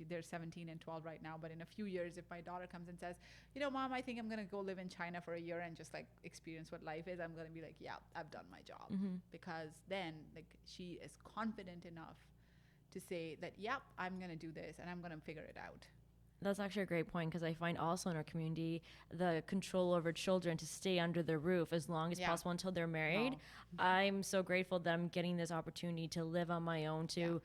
they're 17 and 12 right now, but in a few years, if my daughter comes and says, Mom, I think I'm going to go live in China for a year and just like experience what life is, I'm going to be like, yeah, I've done my job. Because then like she is confident enough to say that, yep, I'm going to do this and I'm going to figure it out. That's actually a great point, because I find also in our community the control over children to stay under the roof as long as possible until they're married. No. I'm so grateful that I'm getting this opportunity to live on my own, to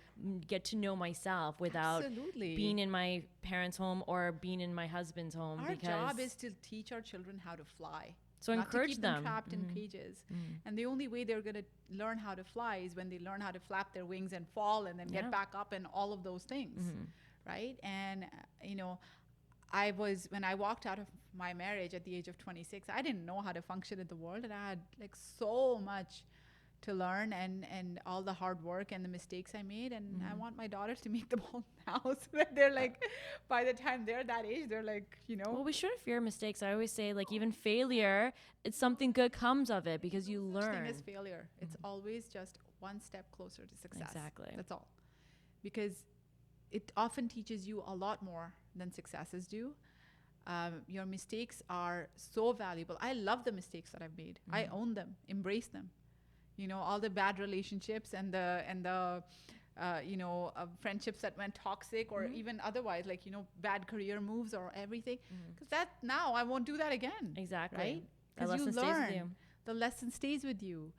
get to know myself without being in my parents' home or being in my husband's home. Our job is to teach our children how to fly. So not encourage to keep them trapped in cages. And the only way they're going to learn how to fly is when they learn how to flap their wings and fall and then get back up and all of those things. Right? And, when I walked out of my marriage at the age of 26, I didn't know how to function in the world. And I had like so much to learn and all the hard work and the mistakes I made. And I want my daughters to make them all now, so that they're like, by the time they're that age, they're like, Well, we shouldn't fear mistakes. I always say, like, even failure, it's something good comes of it, because you learn. The thing is failure. It's always just one step closer to success. Exactly. That's all. Because it often teaches you a lot more than successes do. Your mistakes are so valuable. I love the mistakes that I've made. I own them, embrace them. All the bad relationships and the friendships that went toxic or even otherwise, like, bad career moves or everything. Because now I won't do that again. Exactly. Right? Because you learn. The lesson stays with you.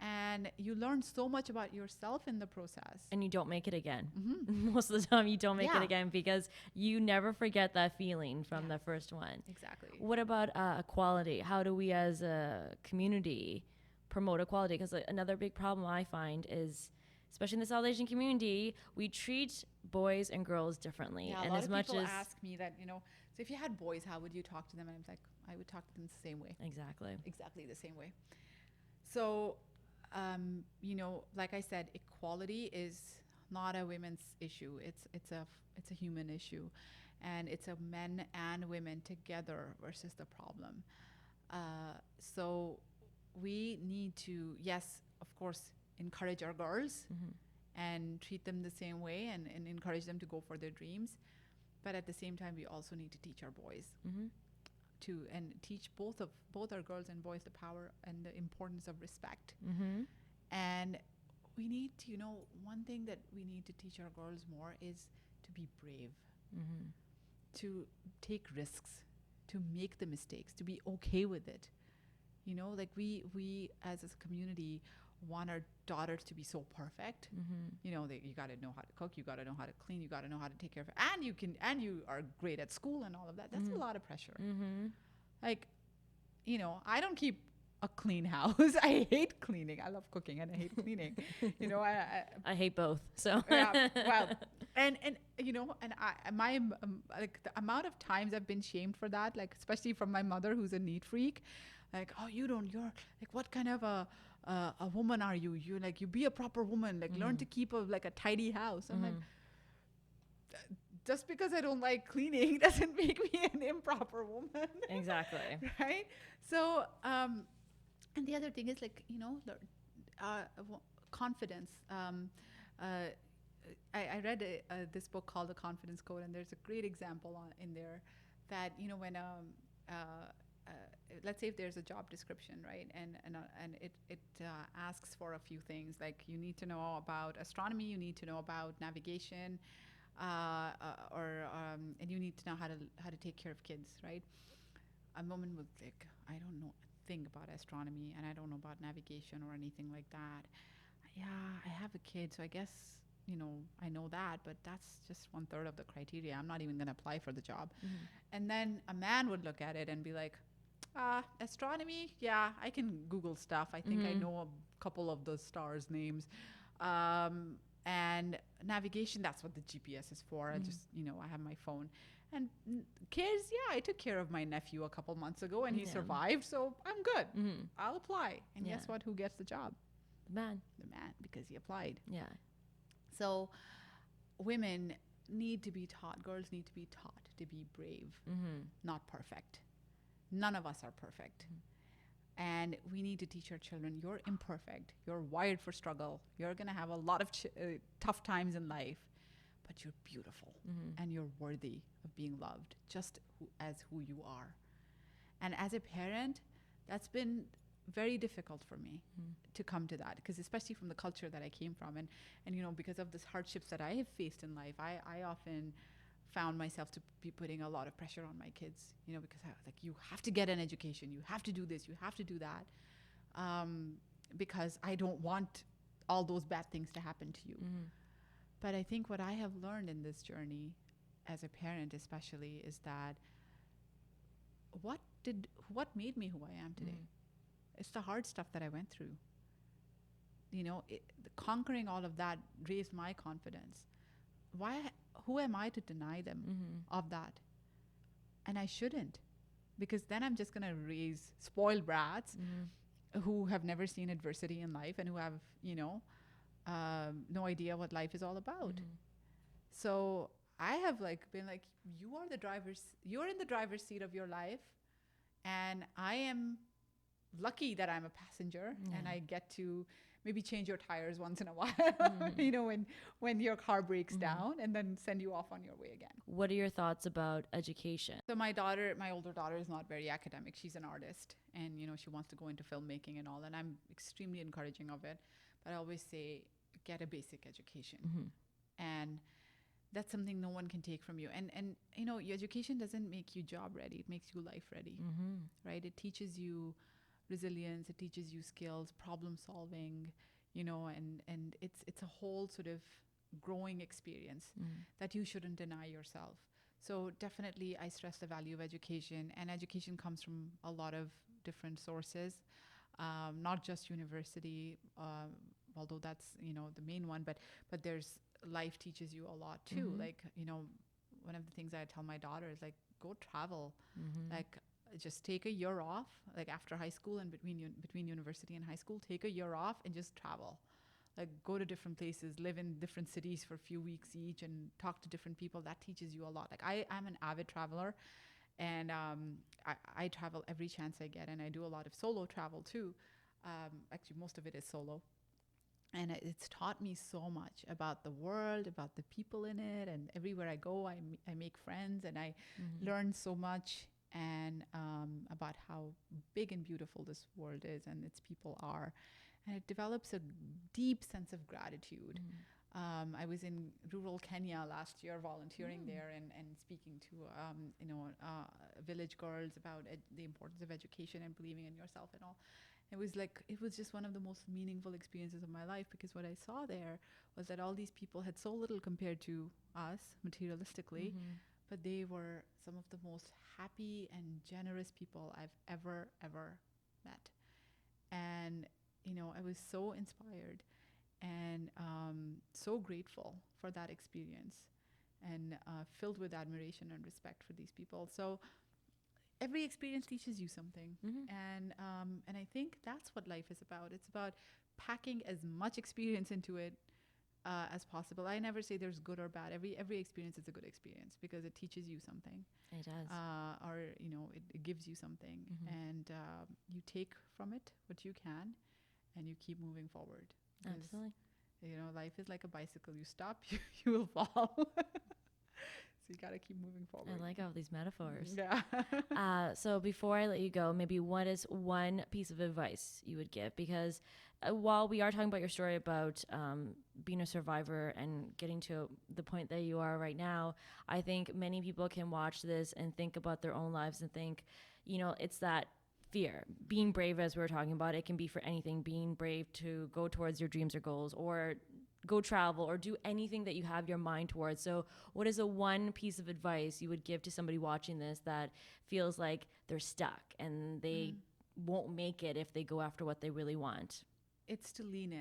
And you learn so much about yourself in the process. And you don't make it again. Most of the time you don't make it again, because you never forget that feeling from the first one. Exactly. What about equality? How do we as a community promote equality? Because another big problem I find is, especially in the South Asian community, we treat boys and girls differently. Yeah, and a lot as of much people as ask me that, so if you had boys, how would you talk to them? And I'm like, I would talk to them the same way. Exactly the same way. So like I said, equality is not a women's issue. It's a human issue, and it's a men and women together versus the problem. So we need to, yes, of course, encourage our girls and treat them the same way and encourage them to go for their dreams. But at the same time, we also need to teach our boys and teach both our girls and boys the power and the importance of respect. And we need to, one thing that we need to teach our girls more is to be brave, to take risks, to make the mistakes, to be okay with it. Like we as a community want our daughters to be so perfect. You got to know how to cook, you got to know how to clean, you got to know how to take care of it, and you are great at school and all of that. That's a lot of pressure. Like, I don't keep a clean house. I hate cleaning. I love cooking and I hate cleaning. I hate both. So well, and my like the amount of times I've been shamed for that, like especially from my mother, who's a neat freak. Like, oh, you're like, what kind of a woman are you? You like, you be a proper woman. Like, learn to keep a tidy house. I'm like, just because I don't like cleaning doesn't make me an improper woman. Exactly. Right? So, and the other thing is confidence. I read this book called The Confidence Code, and there's a great example in there that, when let's say if there's a job description, right, and it asks for a few things, like you need to know about astronomy, you need to know about navigation, and you need to know how to take care of kids, right? A woman would think, I don't know a thing about astronomy, and I don't know about navigation or anything like that. Yeah, I have a kid, so I guess, I know that, but that's just 1/3 of the criteria. I'm not even going to apply for the job. Mm-hmm. And then a man would look at it and be like, astronomy, yeah, I can Google stuff. I think I know a couple of the stars' names. And navigation, that's what the GPS is for. I just, I have my phone. And kids, yeah, I took care of my nephew a couple months ago and he survived, so I'm good. I'll apply. And guess what? Who gets the job? The man. The man, because he applied. Yeah. So women need to be taught, girls need to be taught to be brave, not perfect. None of us are perfect. And we need to teach our children, you're imperfect, you're wired for struggle, you're going to have a lot of tough times in life, but you're beautiful and you're worthy of being loved just as who you are. And as a parent, that's been very difficult for me to come to that, because especially from the culture that I came from, and because of the hardships that I have faced in life, I often found myself to be putting a lot of pressure on my kids, because I was like, you have to get an education, you have to do this, you have to do that, because I don't want all those bad things to happen to you. But I think what I have learned in this journey as a parent especially is that what made me who I am today? It's the hard stuff that I went through. Conquering all of that raised my confidence. Who am I to deny them of that? And I shouldn't, because then I'm just going to raise spoiled brats who have never seen adversity in life and who have, no idea what life is all about. So I have been like, you're in the driver's seat of your life, and I am lucky that I'm a passenger and I get to maybe change your tires once in a while, when your car breaks down, and then send you off on your way again. What are your thoughts about education? So my older daughter is not very academic. She's an artist, and, she wants to go into filmmaking and all, and I'm extremely encouraging of it. But I always say, get a basic education. And that's something no one can take from you. And your education doesn't make you job ready. It makes you life ready, right? It teaches you resilience, it teaches you skills, problem solving, and it's a whole sort of growing experience that you shouldn't deny yourself. So definitely I stress the value of education, and education comes from a lot of different sources, not just university, although that's, the main one, but there's life teaches you a lot too. One of the things I tell my daughter is go travel, just take a year off, after high school and between university and high school, take a year off and just travel, go to different places, live in different cities for a few weeks each, and talk to different people. That teaches you a lot. I'm an avid traveler, and I travel every chance I get, and I do a lot of solo travel too. Actually, most of it is solo. And it's taught me so much about the world, about the people in it, and everywhere I go, I make friends, and I learn so much, and about how big and beautiful this world is and its people are. And it develops a deep sense of gratitude. I was in rural Kenya last year volunteering there and speaking to village girls about the importance of education and believing in yourself and all. It was just one of the most meaningful experiences of my life, because what I saw there was that all these people had so little compared to us materialistically, but they were some of the most happy and generous people I've ever met. And I was so inspired and so grateful for that experience, and filled with admiration and respect for these people. So every experience teaches you something, and I think that's what life is about. It's about packing as much experience into it as possible. I never say there's good or bad. Every experience is a good experience, because it teaches you something. It does. Or it gives you something, and you take from it what you can, and you keep moving forward. Absolutely. Life is like a bicycle. You stop, you will fall. So you got to keep moving forward. I like all these metaphors. Yeah. So before I let you go, maybe what is one piece of advice you would give? Because while we are talking about your story about being a survivor and getting to the point that you are right now, I think many people can watch this and think about their own lives and think, it's that fear. Being brave, as we were talking about, it can be for anything. Being brave to go towards your dreams or goals, or go travel, or do anything that you have your mind towards. So what is a one piece of advice you would give to somebody watching this that feels like they're stuck and they won't make it if they go after what they really want? It's to lean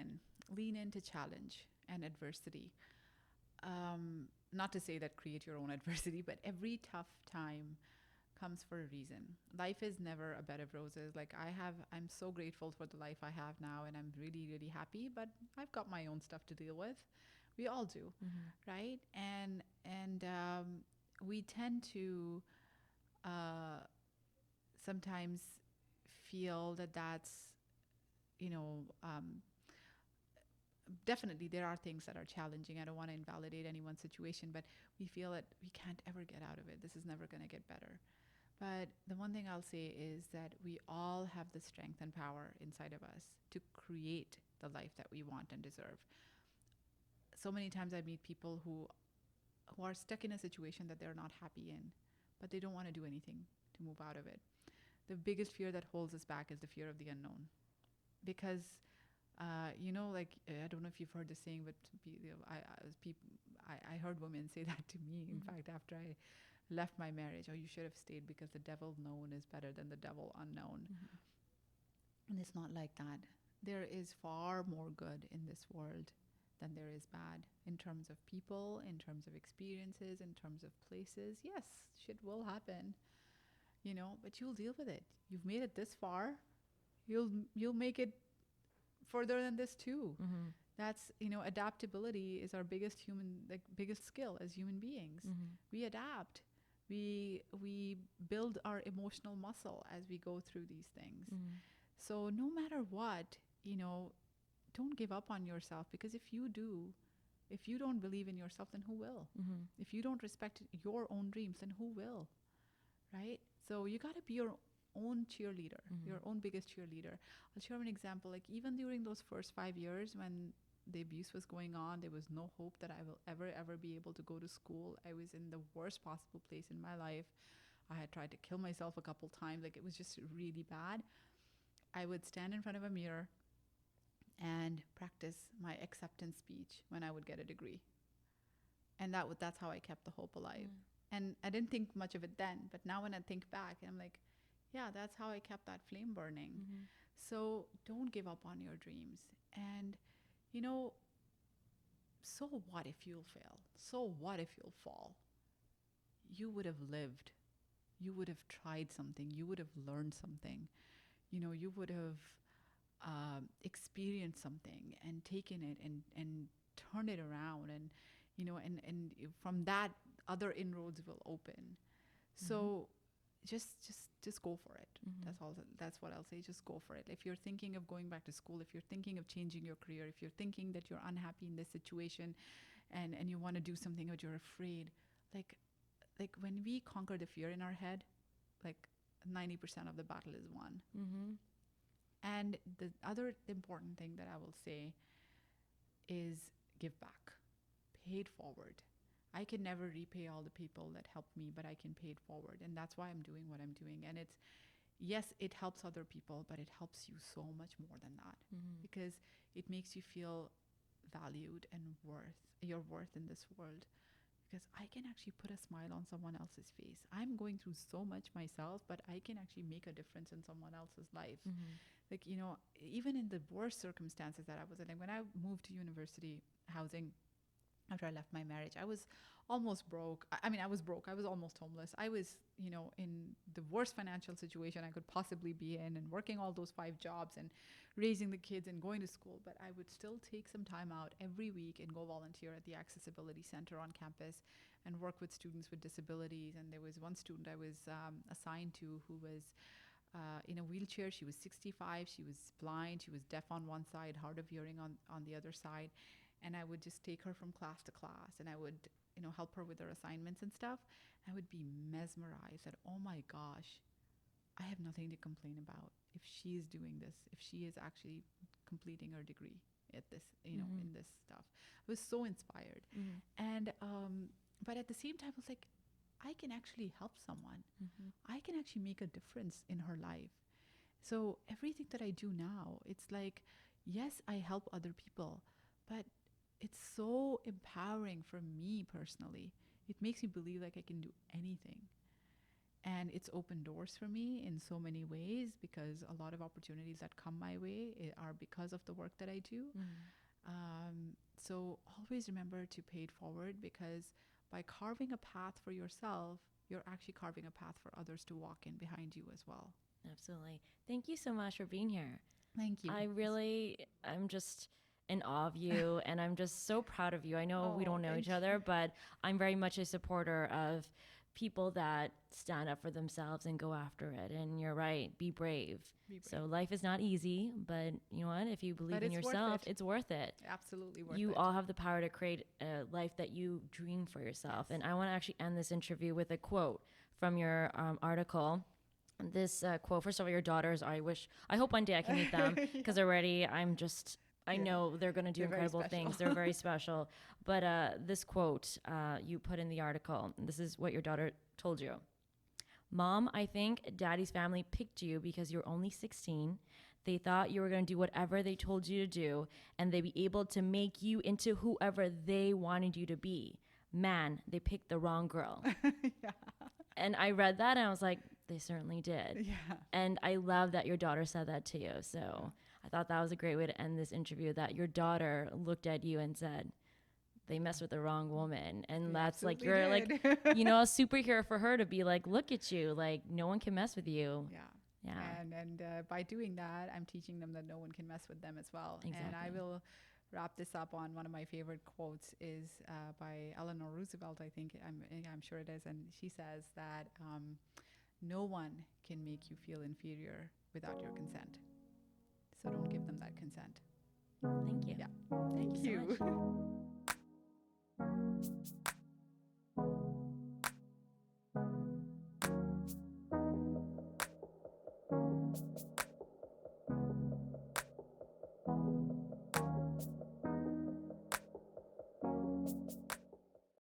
into challenge and adversity. Not to say that create your own adversity, but every tough time comes for a reason. Life is never a bed of roses. Like I'm so grateful for the life I have now, and I'm really, really happy, but I've got my own stuff to deal with. We all do, right? And we tend to sometimes feel that that's, you know, definitely there are things that are challenging. I don't want to invalidate anyone's situation, but we feel that we can't ever get out of it. This is never going to get better. But the one thing I'll say is that we all have the strength and power inside of us to create the life that we want and deserve. So many times I meet people who are stuck in a situation that they're not happy in, but they don't want to do anything to move out of it. The biggest fear that holds us back is the fear of the unknown. Because I don't know if you've heard the saying, but I heard women say that to me. In fact, after I left my marriage, you should have stayed because the devil known is better than the devil unknown. And it's not like that. There is far more good in this world than there is bad, in terms of people, in terms of experiences, in terms of places. Yes, shit will happen, but you'll deal with it. You've made it this far. You'll make it further than this too. That's, adaptability is our biggest skill as human beings. We adapt. We build our emotional muscle as we go through these things. So no matter what, don't give up on yourself, because if you don't believe in yourself, then who will? If you don't respect your own dreams, then who will? Right? So you got to be your own cheerleader, your own biggest cheerleader. I'll share an example. Like, even during those first 5 years when the abuse was going on, there was no hope that I will ever be able to go to school. I was in the worst possible place in my life. I had tried to kill myself a couple times. Like, it was just really bad. I would stand in front of a mirror and practice my acceptance speech when I would get a degree. And that's how I kept the hope alive. And I didn't think much of it then, but now when I think back, I'm like, yeah, that's how I kept that flame burning. So don't give up on your dreams. And, so what if you'll fail? So what if you'll fall? You would have lived. You would have tried something. You would have learned something. You would have experienced something and taken it and turned it around. And, and from that, other inroads will open. So just go for it. That's what I'll say. Just go for it. If you're thinking of going back to school, if you're thinking of changing your career, if you're thinking that you're unhappy in this situation and you want to do something but you're afraid, like when we conquer the fear in our head, like 90% of the battle is won. And the other important thing that I will say is give back. Pay it forward. I can never repay all the people that helped me, but I can pay it forward. And that's why I'm doing what I'm doing. And yes, it helps other people, but it helps you so much more than that, because it makes you feel valued and your worth in this world. Because I can actually put a smile on someone else's face. I'm going through so much myself, but I can actually make a difference in someone else's life. Like, even in the worst circumstances that I was in, like when I moved to university housing, after I left my marriage, I was almost broke. I was broke. I was almost homeless. I was, in the worst financial situation I could possibly be in, and working all those 5 jobs and raising the kids and going to school. But I would still take some time out every week and go volunteer at the Accessibility Center on campus and work with students with disabilities. And there was one student I was assigned to who was in a wheelchair. She was 65. She was blind. She was deaf on one side, hard of hearing on the other side. And I would just take her from class to class, and I would help her with her assignments and stuff, I would be mesmerized that, oh my gosh, I have nothing to complain about if she is doing this, if she is actually completing her degree at this, in this stuff. I was so inspired. And, but at the same time, I was like, I can actually help someone. I can actually make a difference in her life. So everything that I do now, it's like, yes, I help other people, but it's so empowering for me personally. It makes me believe like I can do anything. And it's opened doors for me in so many ways, because a lot of opportunities that come my way are because of the work that I do. So always remember to pay it forward, because by carving a path for yourself, you're actually carving a path for others to walk in behind you as well. Absolutely. Thank you so much for being here. Thank you. I'm just in awe of you, and I'm just so proud of you. I know we don't know each other, but I'm very much a supporter of people that stand up for themselves and go after it. And you're right, be brave. So life is not easy, but you know what? If you believe in yourself, it's worth it. Absolutely worth it. You all have the power to create a life that you dream for yourself. Yes. And I want to actually end this interview with a quote from your article. This quote, first of all, your daughters, I hope one day I can meet them, because already I know they're going to do incredible things. They're very special. But this quote you put in the article, this is what your daughter told you. Mom, I think Daddy's family picked you because you're only 16. They thought you were going to do whatever they told you to do, and they'd be able to make you into whoever they wanted you to be. Man, they picked the wrong girl. Yeah. And I read that and I was like, they certainly did. Yeah. And I love that your daughter said that to you. So I thought that was a great way to end this interview, that your daughter looked at you and said, they messed with the wrong woman. And that's like, you're like, a superhero for her to be like, look at you, like no one can mess with you. Yeah. Yeah. And by doing that, I'm teaching them that no one can mess with them as well. Exactly. And I will wrap this up on one of my favorite quotes is by Eleanor Roosevelt, I think. I'm sure it is. And she says that no one can make you feel inferior without your consent. So don't give them that consent. Thank you. Yeah. Thank you. So much.